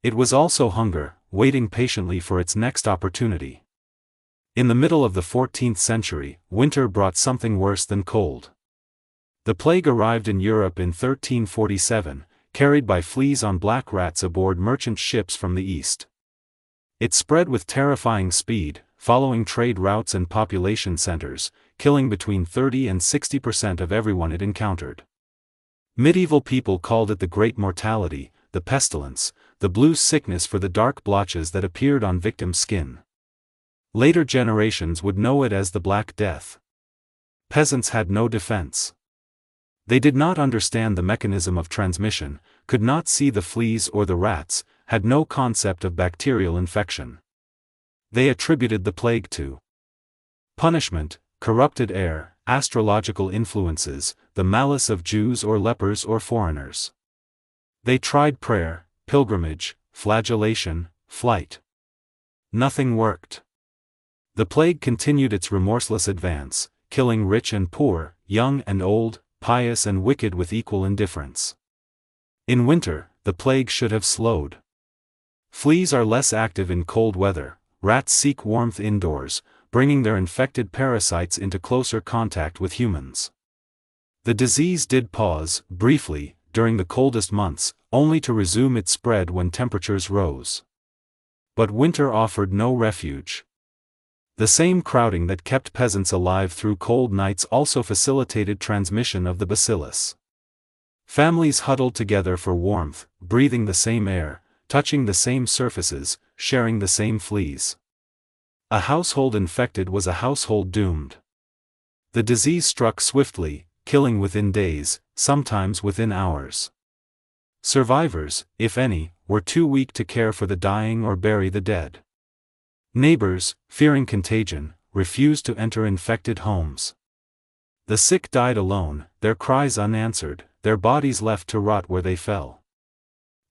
It was also hunger, waiting patiently for its next opportunity. In the middle of the 14th century, winter brought something worse than cold. The plague arrived in Europe in 1347, carried by fleas on black rats aboard merchant ships from the east. It spread with terrifying speed, following trade routes and population centers, killing between 30 and 60% of everyone it encountered. Medieval people called it the Great Mortality, the pestilence, the blue sickness for the dark blotches that appeared on victims' skin. Later generations would know it as the Black Death. Peasants had no defense. They did not understand the mechanism of transmission, could not see the fleas or the rats, had no concept of bacterial infection. They attributed the plague to punishment, corrupted air, astrological influences, the malice of Jews or lepers or foreigners. They tried prayer, pilgrimage, flagellation, flight. Nothing worked. The plague continued its remorseless advance, killing rich and poor, young and old, pious and wicked with equal indifference. In winter, the plague should have slowed. Fleas are less active in cold weather, rats seek warmth indoors, bringing their infected parasites into closer contact with humans. The disease did pause, briefly, during the coldest months, only to resume its spread when temperatures rose. But winter offered no refuge. The same crowding that kept peasants alive through cold nights also facilitated transmission of the bacillus. Families huddled together for warmth, breathing the same air, touching the same surfaces, sharing the same fleas. A household infected was a household doomed. The disease struck swiftly, killing within days, sometimes within hours. Survivors, if any, were too weak to care for the dying or bury the dead. Neighbors, fearing contagion, refused to enter infected homes. The sick died alone, their cries unanswered, their bodies left to rot where they fell.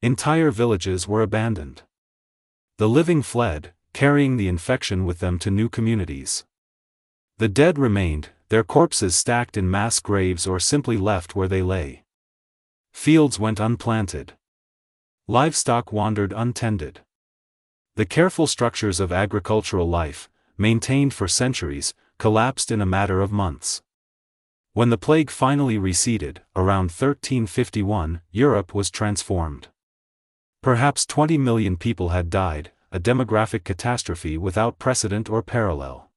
Entire villages were abandoned. The living fled, carrying the infection with them to new communities. The dead remained, their corpses stacked in mass graves or simply left where they lay. Fields went unplanted. Livestock wandered untended. The careful structures of agricultural life, maintained for centuries, collapsed in a matter of months. When the plague finally receded, around 1351, Europe was transformed. Perhaps 20 million people had died, a demographic catastrophe without precedent or parallel.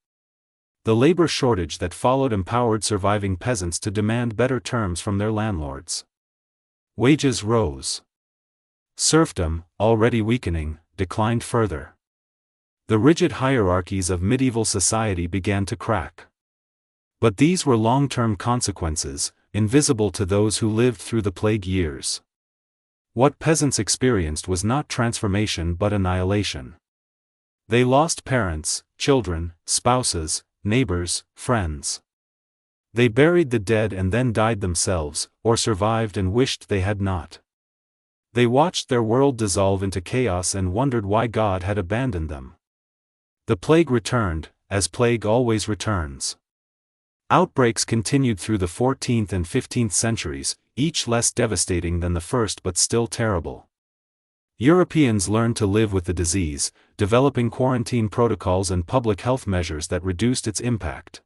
The labor shortage that followed empowered surviving peasants to demand better terms from their landlords. Wages rose. Serfdom, already weakening, declined further. The rigid hierarchies of medieval society began to crack. But these were long-term consequences, invisible to those who lived through the plague years. What peasants experienced was not transformation but annihilation. They lost parents, children, spouses, neighbors, friends. They buried the dead and then died themselves, or survived and wished they had not. They watched their world dissolve into chaos and wondered why God had abandoned them. The plague returned, as plague always returns. Outbreaks continued through the 14th and 15th centuries, each less devastating than the first but still terrible. Europeans learned to live with the disease, developing quarantine protocols and public health measures that reduced its impact.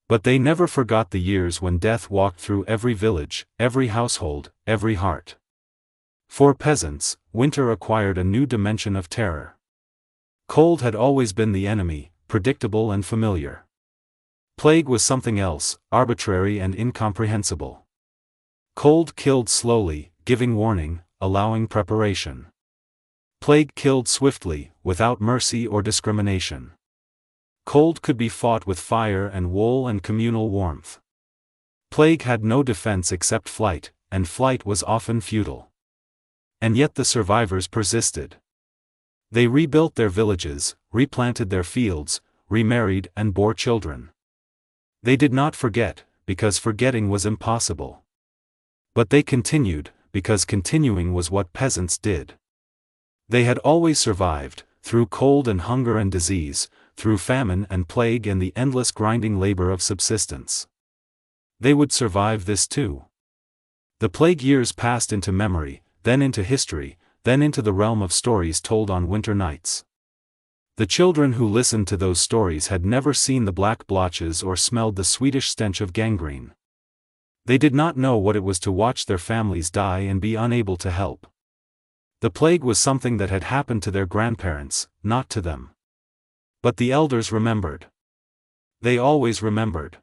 But they never forgot the years when death walked through every village, every household, every heart. For peasants, winter acquired a new dimension of terror. Cold had always been the enemy, predictable and familiar. Plague was something else, arbitrary and incomprehensible. Cold killed slowly, giving warning, allowing preparation. Plague killed swiftly, without mercy or discrimination. Cold could be fought with fire and wool and communal warmth. Plague had no defense except flight, and flight was often futile. And yet the survivors persisted. They rebuilt their villages, replanted their fields, remarried and bore children. They did not forget, because forgetting was impossible. But they continued, because continuing was what peasants did. They had always survived, through cold and hunger and disease, through famine and plague and the endless grinding labor of subsistence. They would survive this too. The plague years passed into memory, then into history, then into the realm of stories told on winter nights. The children who listened to those stories had never seen the black blotches or smelled the sweetish stench of gangrene. They did not know what it was to watch their families die and be unable to help. The plague was something that had happened to their grandparents, not to them. But the elders remembered. They always remembered.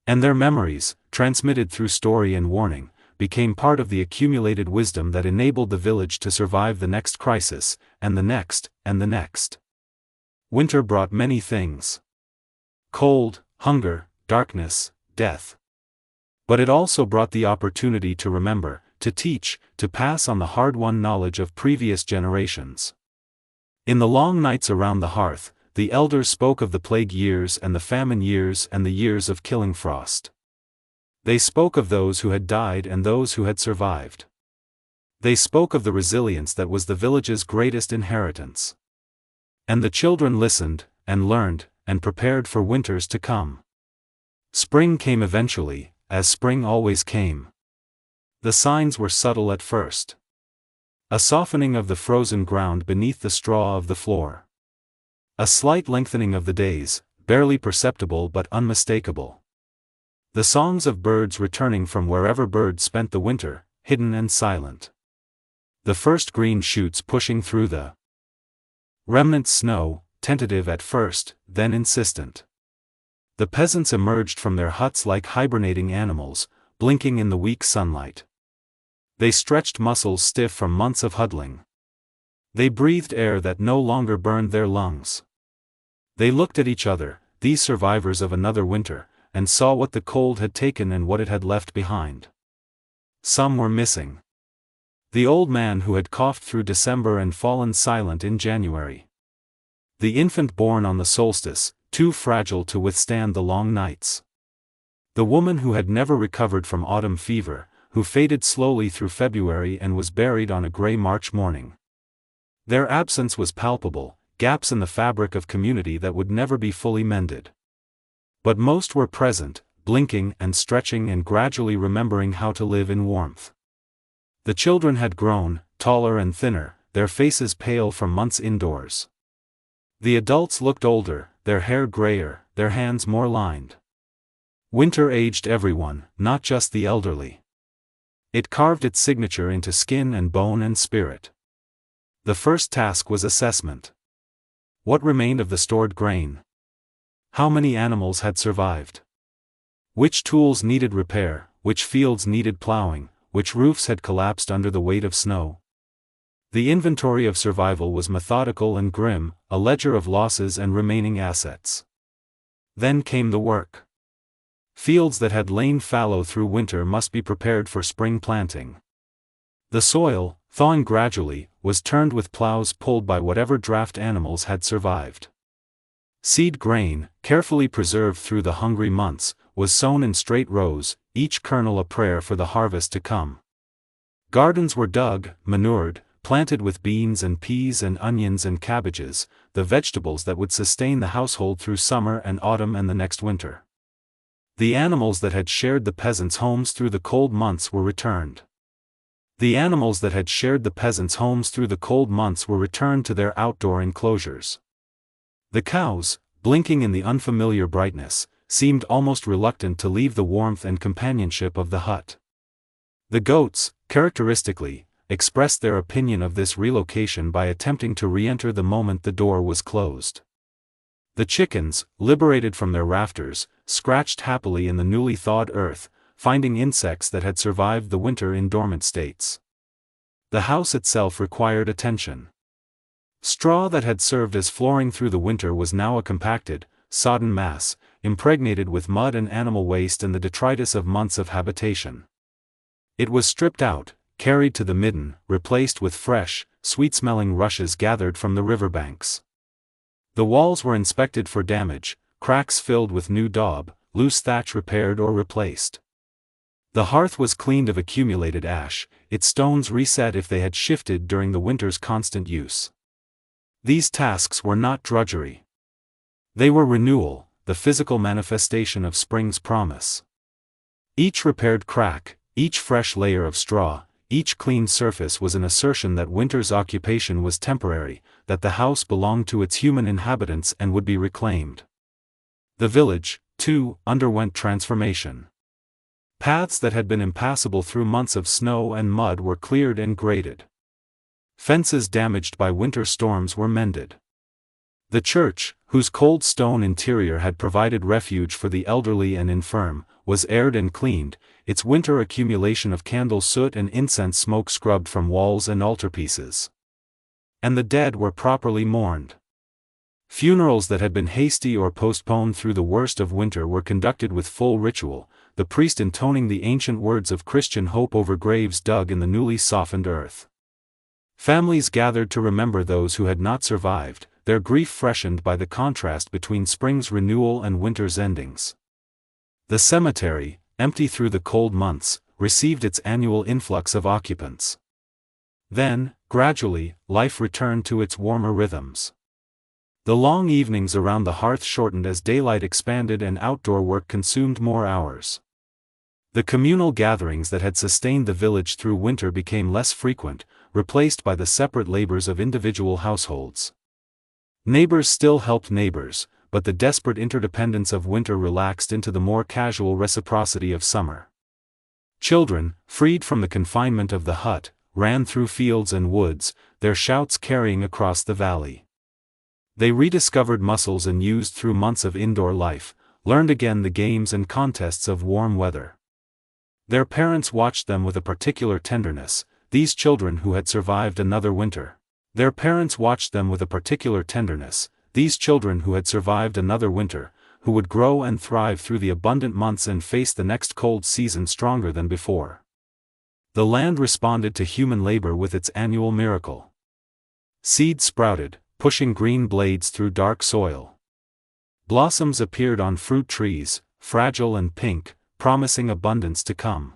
And their memories, transmitted through story and warning, became part of the accumulated wisdom that enabled the village to survive the next crisis, and the next, and the next. Winter brought many things. Cold, hunger, darkness, death. But it also brought the opportunity to remember, to teach, to pass on the hard-won knowledge of previous generations. In the long nights around the hearth, the elders spoke of the plague years and the famine years and the years of killing frost. They spoke of those who had died and those who had survived. They spoke of the resilience that was the village's greatest inheritance. And the children listened, and learned, and prepared for winters to come. Spring came eventually, as spring always came. The signs were subtle at first. A softening of the frozen ground beneath the straw of the floor. A slight lengthening of the days, barely perceptible but unmistakable. The songs of birds returning from wherever birds spent the winter, hidden and silent. The first green shoots pushing through the remnant snow, tentative at first, then insistent. The peasants emerged from their huts like hibernating animals, blinking in the weak sunlight. They stretched muscles stiff from months of huddling. They breathed air that no longer burned their lungs. They looked at each other, these survivors of another winter, and saw what the cold had taken and what it had left behind. Some were missing. The old man who had coughed through December and fallen silent in January. The infant born on the solstice, too fragile to withstand the long nights. The woman who had never recovered from autumn fever, who faded slowly through February and was buried on a gray March morning. Their absence was palpable, gaps in the fabric of community that would never be fully mended. But most were present, blinking and stretching and gradually remembering how to live in warmth. The children had grown, taller and thinner, their faces pale from months indoors. The adults looked older, their hair grayer, their hands more lined. Winter aged everyone, not just the elderly. It carved its signature into skin and bone and spirit. The first task was assessment. What remained of the stored grain? How many animals had survived? Which tools needed repair, which fields needed plowing, which roofs had collapsed under the weight of snow? The inventory of survival was methodical and grim, a ledger of losses and remaining assets. Then came the work. Fields that had lain fallow through winter must be prepared for spring planting. The soil, thawing gradually, was turned with plows pulled by whatever draft animals had survived. Seed grain, carefully preserved through the hungry months, was sown in straight rows, each kernel a prayer for the harvest to come. Gardens were dug, manured, planted with beans and peas and onions and cabbages, the vegetables that would sustain the household through summer and autumn and the next winter. The animals that had shared the peasants' homes through the cold months were returned. The animals that had shared the peasants' homes through the cold months were returned to their outdoor enclosures. The cows, blinking in the unfamiliar brightness, seemed almost reluctant to leave the warmth and companionship of the hut. The goats, characteristically, expressed their opinion of this relocation by attempting to re-enter the moment the door was closed. The chickens, liberated from their rafters, scratched happily in the newly thawed earth, finding insects that had survived the winter in dormant states. The house itself required attention. Straw that had served as flooring through the winter was now a compacted, sodden mass, impregnated with mud and animal waste and the detritus of months of habitation. It was stripped out, carried to the midden, replaced with fresh, sweet-smelling rushes gathered from the riverbanks. The walls were inspected for damage, cracks filled with new daub, loose thatch repaired or replaced. The hearth was cleaned of accumulated ash, its stones reset if they had shifted during the winter's constant use. These tasks were not drudgery. They were renewal, the physical manifestation of spring's promise. Each repaired crack, each fresh layer of straw, each clean surface was an assertion that winter's occupation was temporary, that the house belonged to its human inhabitants and would be reclaimed. The village, too, underwent transformation. Paths that had been impassable through months of snow and mud were cleared and graded. Fences damaged by winter storms were mended. The church, whose cold stone interior had provided refuge for the elderly and infirm, was aired and cleaned, its winter accumulation of candle soot and incense smoke scrubbed from walls and altarpieces. And the dead were properly mourned. Funerals that had been hasty or postponed through the worst of winter were conducted with full ritual, the priest intoning the ancient words of Christian hope over graves dug in the newly softened earth. Families gathered to remember those who had not survived, their grief freshened by the contrast between spring's renewal and winter's endings. The cemetery, empty through the cold months, received its annual influx of occupants. Then, gradually, life returned to its warmer rhythms. The long evenings around the hearth shortened as daylight expanded and outdoor work consumed more hours. The communal gatherings that had sustained the village through winter became less frequent, replaced by the separate labors of individual households. Neighbors still helped neighbors, but the desperate interdependence of winter relaxed into the more casual reciprocity of summer. Children, freed from the confinement of the hut, ran through fields and woods, their shouts carrying across the valley. They rediscovered muscles unused through months of indoor life, learned again the games and contests of warm weather. Their parents watched them with a particular tenderness, these children who had survived another winter. Their parents watched them with a particular tenderness, these children who had survived another winter, who would grow and thrive through the abundant months and face the next cold season stronger than before. The land responded to human labor with its annual miracle. Seeds sprouted, pushing green blades through dark soil. Blossoms appeared on fruit trees, fragile and pink, promising abundance to come.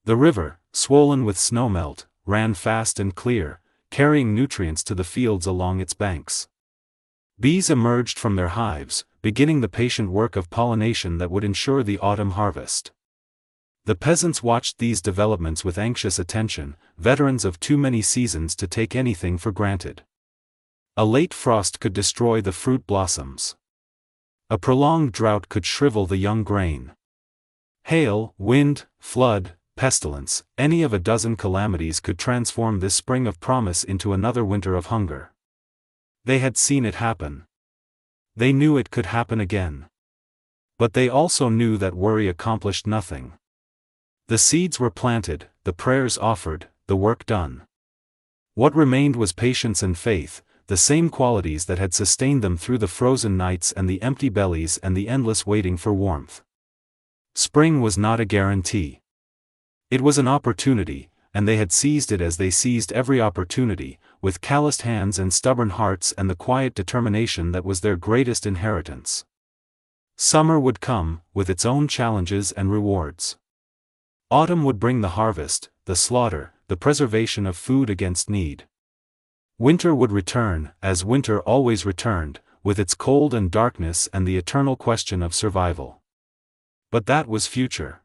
The river, swollen with snowmelt, ran fast and clear, carrying nutrients to the fields along its banks. Bees emerged from their hives, beginning the patient work of pollination that would ensure the autumn harvest. The peasants watched these developments with anxious attention, veterans of too many seasons to take anything for granted. A late frost could destroy the fruit blossoms. A prolonged drought could shrivel the young grain. Hail, wind, flood, pestilence, any of a dozen calamities could transform this spring of promise into another winter of hunger. They had seen it happen. They knew it could happen again. But they also knew that worry accomplished nothing. The seeds were planted, the prayers offered, the work done. What remained was patience and faith, the same qualities that had sustained them through the frozen nights and the empty bellies and the endless waiting for warmth. Spring was not a guarantee. It was an opportunity, and they had seized it as they seized every opportunity, with calloused hands and stubborn hearts and the quiet determination that was their greatest inheritance. Summer would come, with its own challenges and rewards. Autumn would bring the harvest, the slaughter, the preservation of food against need. Winter would return, as winter always returned, with its cold and darkness and the eternal question of survival. But that was future.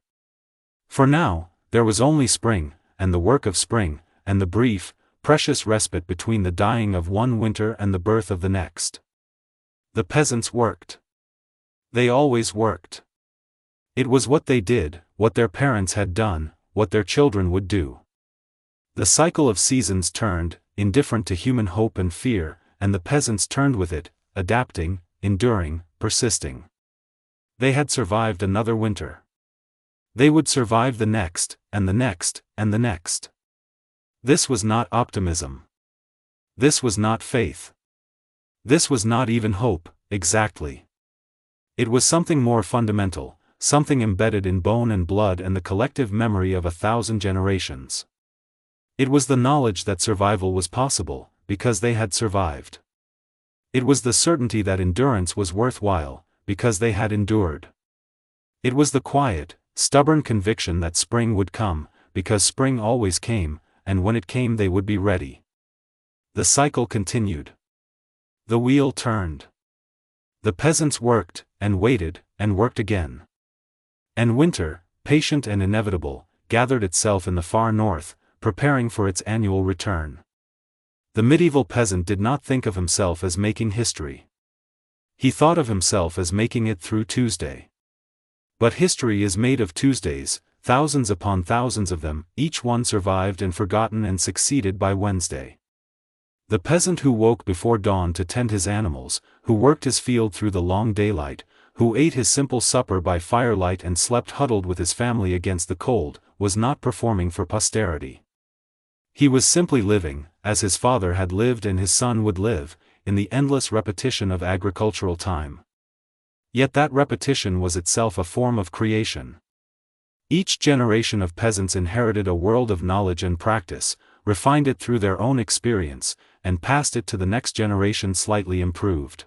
For now, there was only spring, and the work of spring, and the brief, precious respite between the dying of one winter and the birth of the next. The peasants worked. They always worked. It was what they did, what their parents had done, what their children would do. The cycle of seasons turned, indifferent to human hope and fear, and the peasants turned with it, adapting, enduring, persisting. They had survived another winter. They would survive the next, and the next, and the next. This was not optimism. This was not faith. This was not even hope, exactly. It was something more fundamental, something embedded in bone and blood and the collective memory of 1,000 generations. It was the knowledge that survival was possible, because they had survived. It was the certainty that endurance was worthwhile, because they had endured. It was the quiet, stubborn conviction that spring would come, because spring always came, and when it came they would be ready. The cycle continued. The wheel turned. The peasants worked, and waited, and worked again. And winter, patient and inevitable, gathered itself in the far north, preparing for its annual return. The medieval peasant did not think of himself as making history. He thought of himself as making it through Tuesday. But history is made of Tuesdays, thousands upon thousands of them, each one survived and forgotten and succeeded by Wednesday. The peasant who woke before dawn to tend his animals, who worked his field through the long daylight, who ate his simple supper by firelight and slept huddled with his family against the cold, was not performing for posterity. He was simply living, as his father had lived and his son would live, in the endless repetition of agricultural time. Yet that repetition was itself a form of creation. Each generation of peasants inherited a world of knowledge and practice, refined it through their own experience, and passed it to the next generation slightly improved.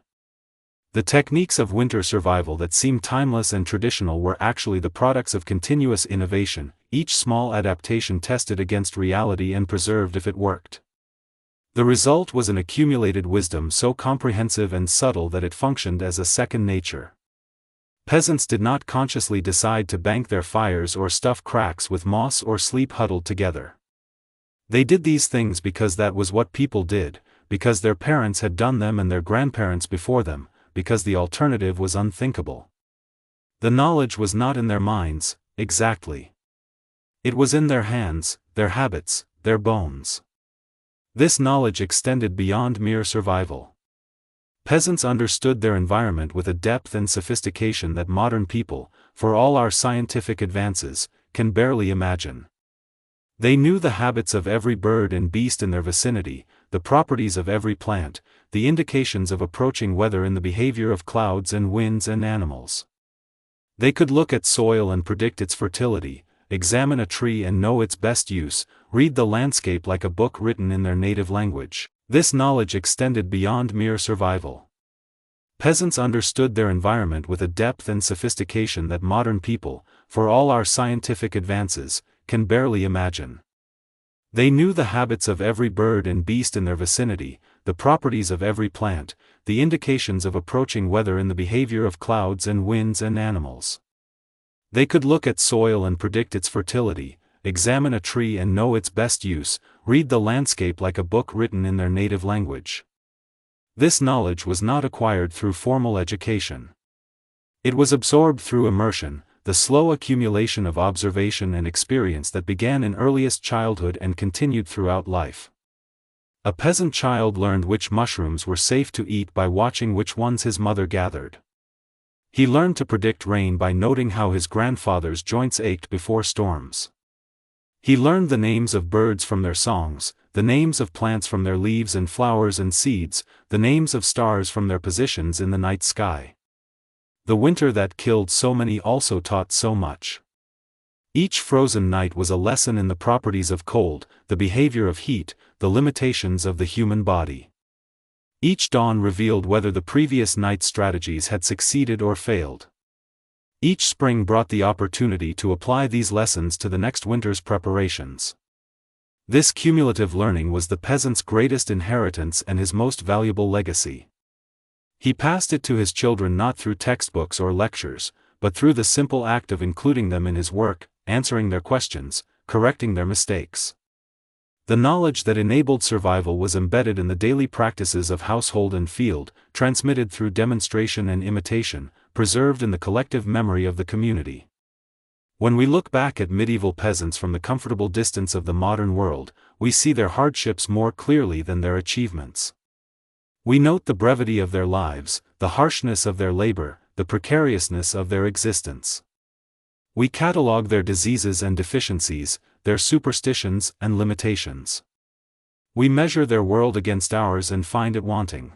The techniques of winter survival that seemed timeless and traditional were actually the products of continuous innovation, each small adaptation tested against reality and preserved if it worked. The result was an accumulated wisdom so comprehensive and subtle that it functioned as a second nature. Peasants did not consciously decide to bank their fires or stuff cracks with moss or sleep huddled together. They did these things because that was what people did, because their parents had done them and their grandparents before them, because the alternative was unthinkable. The knowledge was not in their minds, exactly. It was in their hands, their habits, their bones. This knowledge extended beyond mere survival. Peasants understood their environment with a depth and sophistication that modern people, for all our scientific advances, can barely imagine. They knew the habits of every bird and beast in their vicinity, the properties of every plant, the indications of approaching weather in the behavior of clouds and winds and animals. They could look at soil and predict its fertility, examine a tree and know its best use, read the landscape like a book written in their native language. This knowledge extended beyond mere survival. Peasants understood their environment with a depth and sophistication that modern people, for all our scientific advances, can barely imagine. They knew the habits of every bird and beast in their vicinity, the properties of every plant, the indications of approaching weather in the behavior of clouds and winds and animals. They could look at soil and predict its fertility, examine a tree and know its best use, read the landscape like a book written in their native language. This knowledge was not acquired through formal education. It was absorbed through immersion, the slow accumulation of observation and experience that began in earliest childhood and continued throughout life. A peasant child learned which mushrooms were safe to eat by watching which ones his mother gathered. He learned to predict rain by noting how his grandfather's joints ached before storms. He learned the names of birds from their songs, the names of plants from their leaves and flowers and seeds, the names of stars from their positions in the night sky. The winter that killed so many also taught so much. Each frozen night was a lesson in the properties of cold, the behavior of heat, the limitations of the human body. Each dawn revealed whether the previous night's strategies had succeeded or failed. Each spring brought the opportunity to apply these lessons to the next winter's preparations. This cumulative learning was the peasant's greatest inheritance and his most valuable legacy. He passed it to his children not through textbooks or lectures, but through the simple act of including them in his work, answering their questions, correcting their mistakes. The knowledge that enabled survival was embedded in the daily practices of household and field, transmitted through demonstration and imitation, preserved in the collective memory of the community. When we look back at medieval peasants from the comfortable distance of the modern world, we see their hardships more clearly than their achievements. We note the brevity of their lives, the harshness of their labor, the precariousness of their existence. We catalogue their diseases and deficiencies, their superstitions and limitations. We measure their world against ours and find it wanting.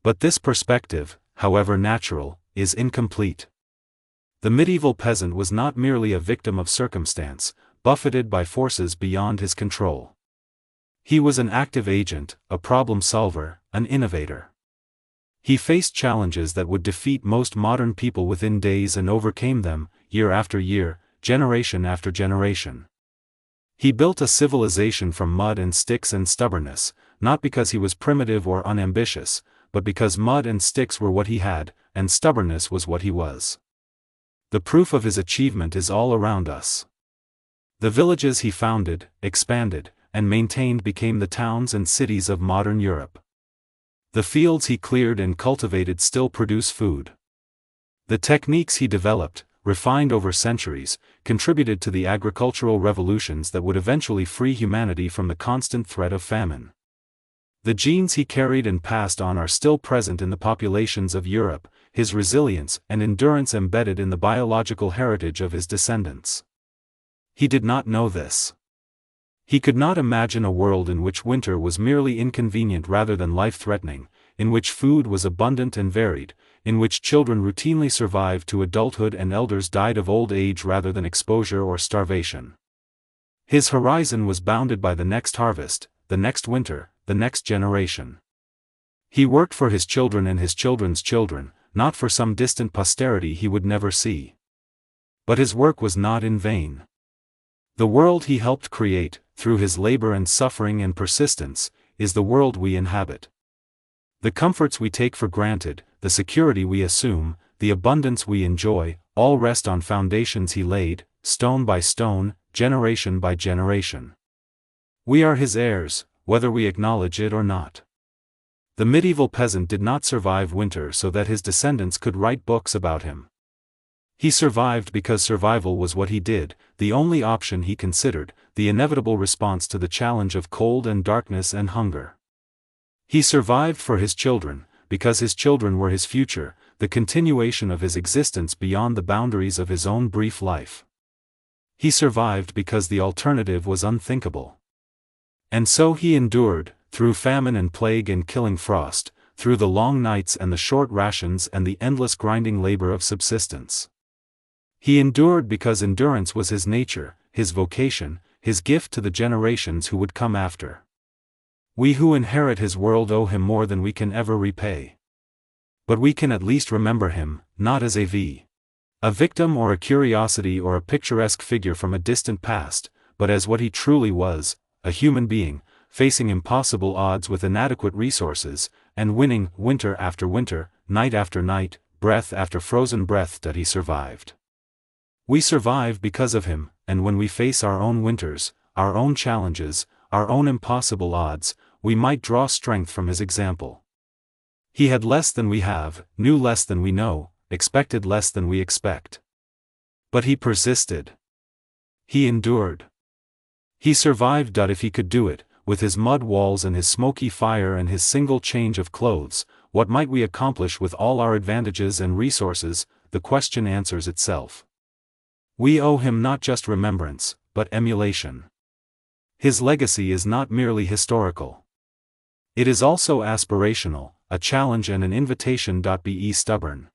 But this perspective, however natural, is incomplete. The medieval peasant was not merely a victim of circumstance, buffeted by forces beyond his control. He was an active agent, a problem solver, an innovator. He faced challenges that would defeat most modern people within days and overcame them, year after year, generation after generation. He built a civilization from mud and sticks and stubbornness, not because he was primitive or unambitious, but because mud and sticks were what he had, and stubbornness was what he was. The proof of his achievement is all around us. The villages he founded, expanded, and maintained became the towns and cities of modern Europe. The fields he cleared and cultivated still produce food. The techniques he developed, refined over centuries, contributed to the agricultural revolutions that would eventually free humanity from the constant threat of famine. The genes he carried and passed on are still present in the populations of Europe, his resilience and endurance embedded in the biological heritage of his descendants. He did not know this. He could not imagine a world in which winter was merely inconvenient rather than life-threatening, in which food was abundant and varied, in which children routinely survived to adulthood and elders died of old age rather than exposure or starvation. His horizon was bounded by the next harvest, the next winter, the next generation. He worked for his children and his children's children, not for some distant posterity he would never see. But his work was not in vain. The world he helped create, through his labor and suffering and persistence, is the world we inhabit. The comforts we take for granted, the security we assume, the abundance we enjoy, all rest on foundations he laid, stone by stone, generation by generation. We are his heirs, whether we acknowledge it or not. The medieval peasant did not survive winter so that his descendants could write books about him. He survived because survival was what he did, the only option he considered, the inevitable response to the challenge of cold and darkness and hunger. He survived for his children, because his children were his future, the continuation of his existence beyond the boundaries of his own brief life. He survived because the alternative was unthinkable. And so he endured, through famine and plague and killing frost, through the long nights and the short rations and the endless grinding labor of subsistence. He endured because endurance was his nature, his vocation, his gift to the generations who would come after. We who inherit his world owe him more than we can ever repay. But we can at least remember him, not as a victim or a curiosity or a picturesque figure from a distant past, but as what he truly was, a human being, facing impossible odds with inadequate resources, and winning, winter after winter, night after night, breath after frozen breath that he survived. We survive because of him, and when we face our own winters, our own challenges, our own impossible odds, we might draw strength from his example. He had less than we have, knew less than we know, expected less than we expect. But he persisted. He endured. He survived. If he could do it, with his mud walls and his smoky fire and his single change of clothes, what might we accomplish with all our advantages and resources? The question answers itself. We owe him not just remembrance, but emulation. His legacy is not merely historical. It is also aspirational, a challenge and an invitation. Be stubborn.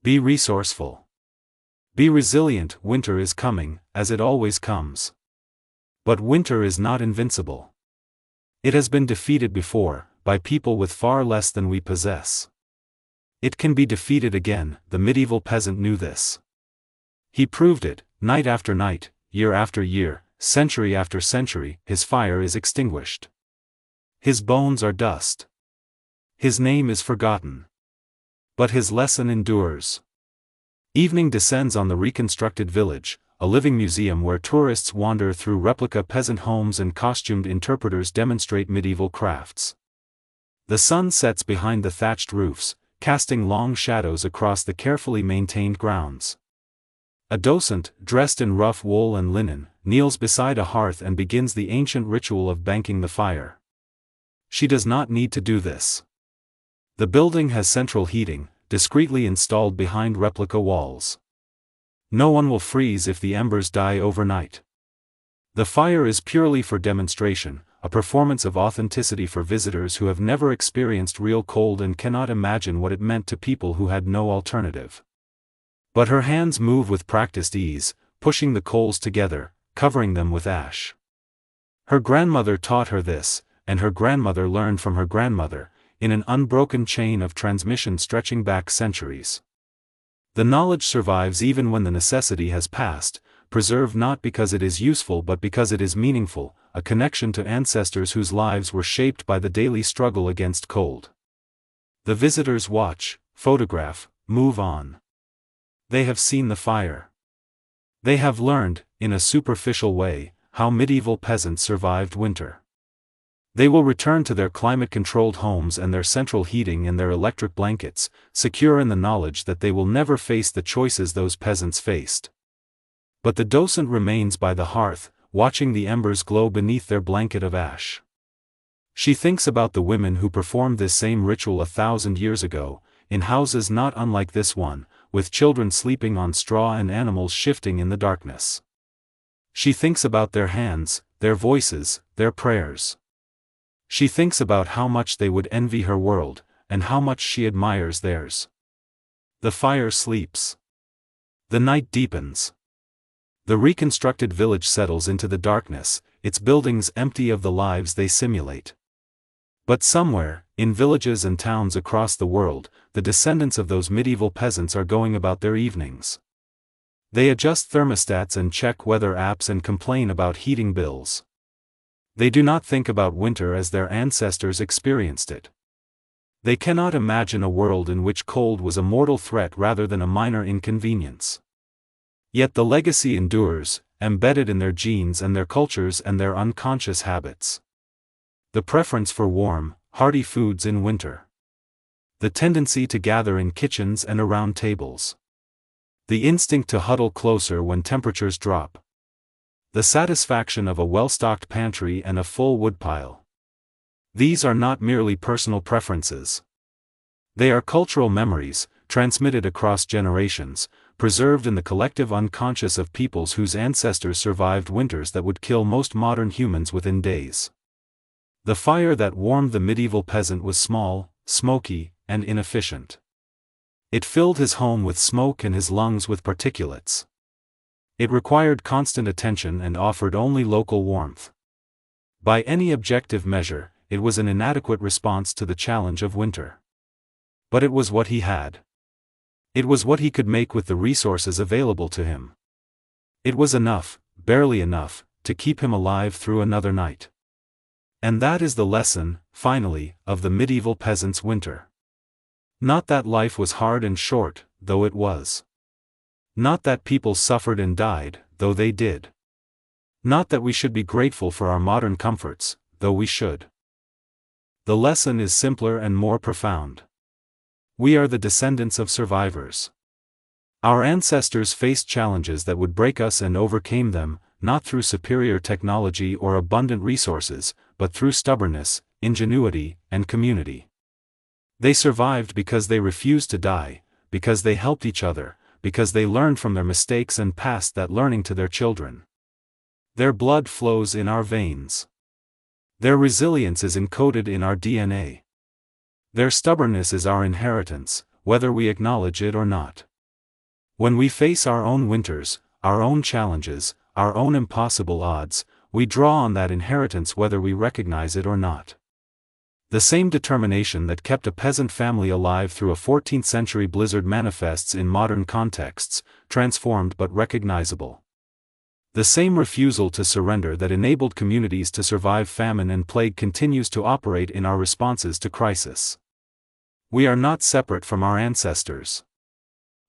Be resourceful. Be resilient. Winter is coming, as it always comes. But winter is not invincible. It has been defeated before, by people with far less than we possess. It can be defeated again. The medieval peasant knew this. He proved it, night after night, year after year, century after century. His fire is extinguished. His bones are dust. His name is forgotten. But his lesson endures. Evening descends on the reconstructed village, a living museum where tourists wander through replica peasant homes and costumed interpreters demonstrate medieval crafts. The sun sets behind the thatched roofs, casting long shadows across the carefully maintained grounds. A docent, dressed in rough wool and linen, kneels beside a hearth and begins the ancient ritual of banking the fire. She does not need to do this. The building has central heating, discreetly installed behind replica walls. No one will freeze if the embers die overnight. The fire is purely for demonstration, a performance of authenticity for visitors who have never experienced real cold and cannot imagine what it meant to people who had no alternative. But her hands move with practiced ease, pushing the coals together, covering them with ash. Her grandmother taught her this, and her grandmother learned from her grandmother, in an unbroken chain of transmission stretching back centuries. The knowledge survives even when the necessity has passed, preserved not because it is useful but because it is meaningful, a connection to ancestors whose lives were shaped by the daily struggle against cold. The visitors watch, photograph, move on. They have seen the fire. They have learned, in a superficial way, how medieval peasants survived winter. They will return to their climate-controlled homes and their central heating and their electric blankets, secure in the knowledge that they will never face the choices those peasants faced. But the docent remains by the hearth, watching the embers glow beneath their blanket of ash. She thinks about the women who performed this same ritual 1,000 years ago, in houses not unlike this one, with children sleeping on straw and animals shifting in the darkness. She thinks about their hands, their voices, their prayers. She thinks about how much they would envy her world, and how much she admires theirs. The fire sleeps. The night deepens. The reconstructed village settles into the darkness, its buildings empty of the lives they simulate. But somewhere, in villages and towns across the world, the descendants of those medieval peasants are going about their evenings. They adjust thermostats and check weather apps and complain about heating bills. They do not think about winter as their ancestors experienced it. They cannot imagine a world in which cold was a mortal threat rather than a minor inconvenience. Yet the legacy endures, embedded in their genes and their cultures and their unconscious habits. The preference for warm, hearty foods in winter. The tendency to gather in kitchens and around tables. The instinct to huddle closer when temperatures drop. The satisfaction of a well-stocked pantry and a full woodpile. These are not merely personal preferences. They are cultural memories, transmitted across generations, preserved in the collective unconscious of peoples whose ancestors survived winters that would kill most modern humans within days. The fire that warmed the medieval peasant was small, smoky, and inefficient. It filled his home with smoke and his lungs with particulates. It required constant attention and offered only local warmth. By any objective measure, it was an inadequate response to the challenge of winter. But it was what he had. It was what he could make with the resources available to him. It was enough, barely enough, to keep him alive through another night. And that is the lesson, finally, of the medieval peasant's winter. Not that life was hard and short, though it was. Not that people suffered and died, though they did. Not that we should be grateful for our modern comforts, though we should. The lesson is simpler and more profound. We are the descendants of survivors. Our ancestors faced challenges that would break us and overcame them, not through superior technology or abundant resources, but through stubbornness, ingenuity, and community. They survived because they refused to die, because they helped each other, because they learned from their mistakes and passed that learning to their children. Their blood flows in our veins. Their resilience is encoded in our DNA. Their stubbornness is our inheritance, whether we acknowledge it or not. When we face our own winters, our own challenges, our own impossible odds, we draw on that inheritance whether we recognize it or not. The same determination that kept a peasant family alive through a 14th-century blizzard manifests in modern contexts, transformed but recognizable. The same refusal to surrender that enabled communities to survive famine and plague continues to operate in our responses to crisis. We are not separate from our ancestors.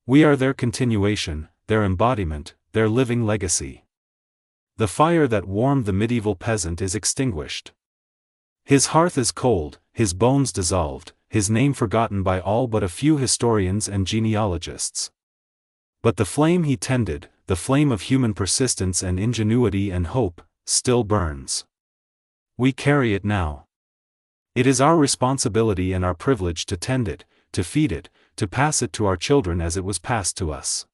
We are their continuation, their embodiment, their living legacy. The fire that warmed the medieval peasant is extinguished. His hearth is cold, his bones dissolved, his name forgotten by all but a few historians and genealogists. But the flame he tended, the flame of human persistence and ingenuity and hope, still burns. We carry it now. It is our responsibility and our privilege to tend it, to feed it, to pass it to our children as it was passed to us.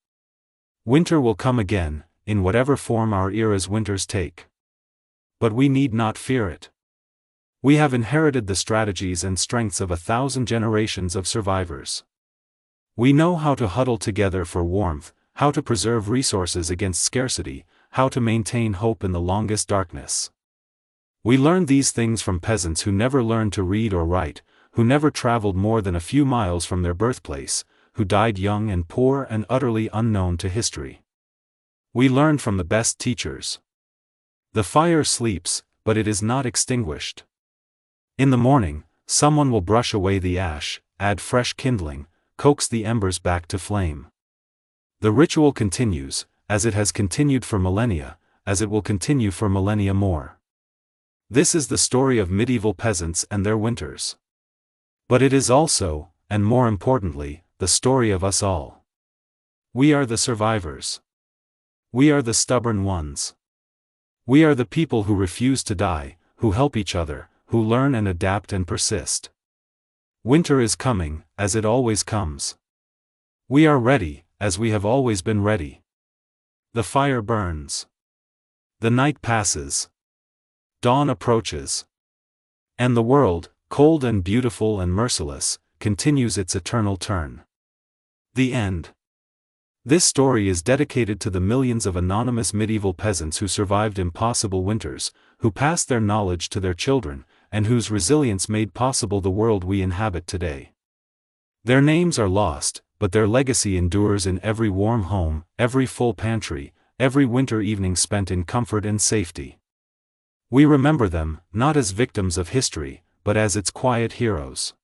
Winter will come again, in whatever form our era's winters take. But we need not fear it. We have inherited the strategies and strengths of 1,000 generations of survivors. We know how to huddle together for warmth, how to preserve resources against scarcity, how to maintain hope in the longest darkness. We learned these things from peasants who never learned to read or write, who never traveled more than a few miles from their birthplace, who died young and poor and utterly unknown to history. We learned from the best teachers. The fire sleeps, but it is not extinguished. In the morning, someone will brush away the ash, add fresh kindling, coax the embers back to flame. The ritual continues, as it has continued for millennia, as it will continue for millennia more. This is the story of medieval peasants and their winters. But it is also, and more importantly, the story of us all. We are the survivors. We are the stubborn ones. We are the people who refuse to die, who help each other, who learn and adapt and persist. Winter is coming, as it always comes. We are ready, as we have always been ready. The fire burns. The night passes. Dawn approaches. And the world, cold and beautiful and merciless, continues its eternal turn. The end. This story is dedicated to the millions of anonymous medieval peasants who survived impossible winters, who passed their knowledge to their children, and whose resilience made possible the world we inhabit today. Their names are lost, but their legacy endures in every warm home, every full pantry, every winter evening spent in comfort and safety. We remember them, not as victims of history, but as its quiet heroes.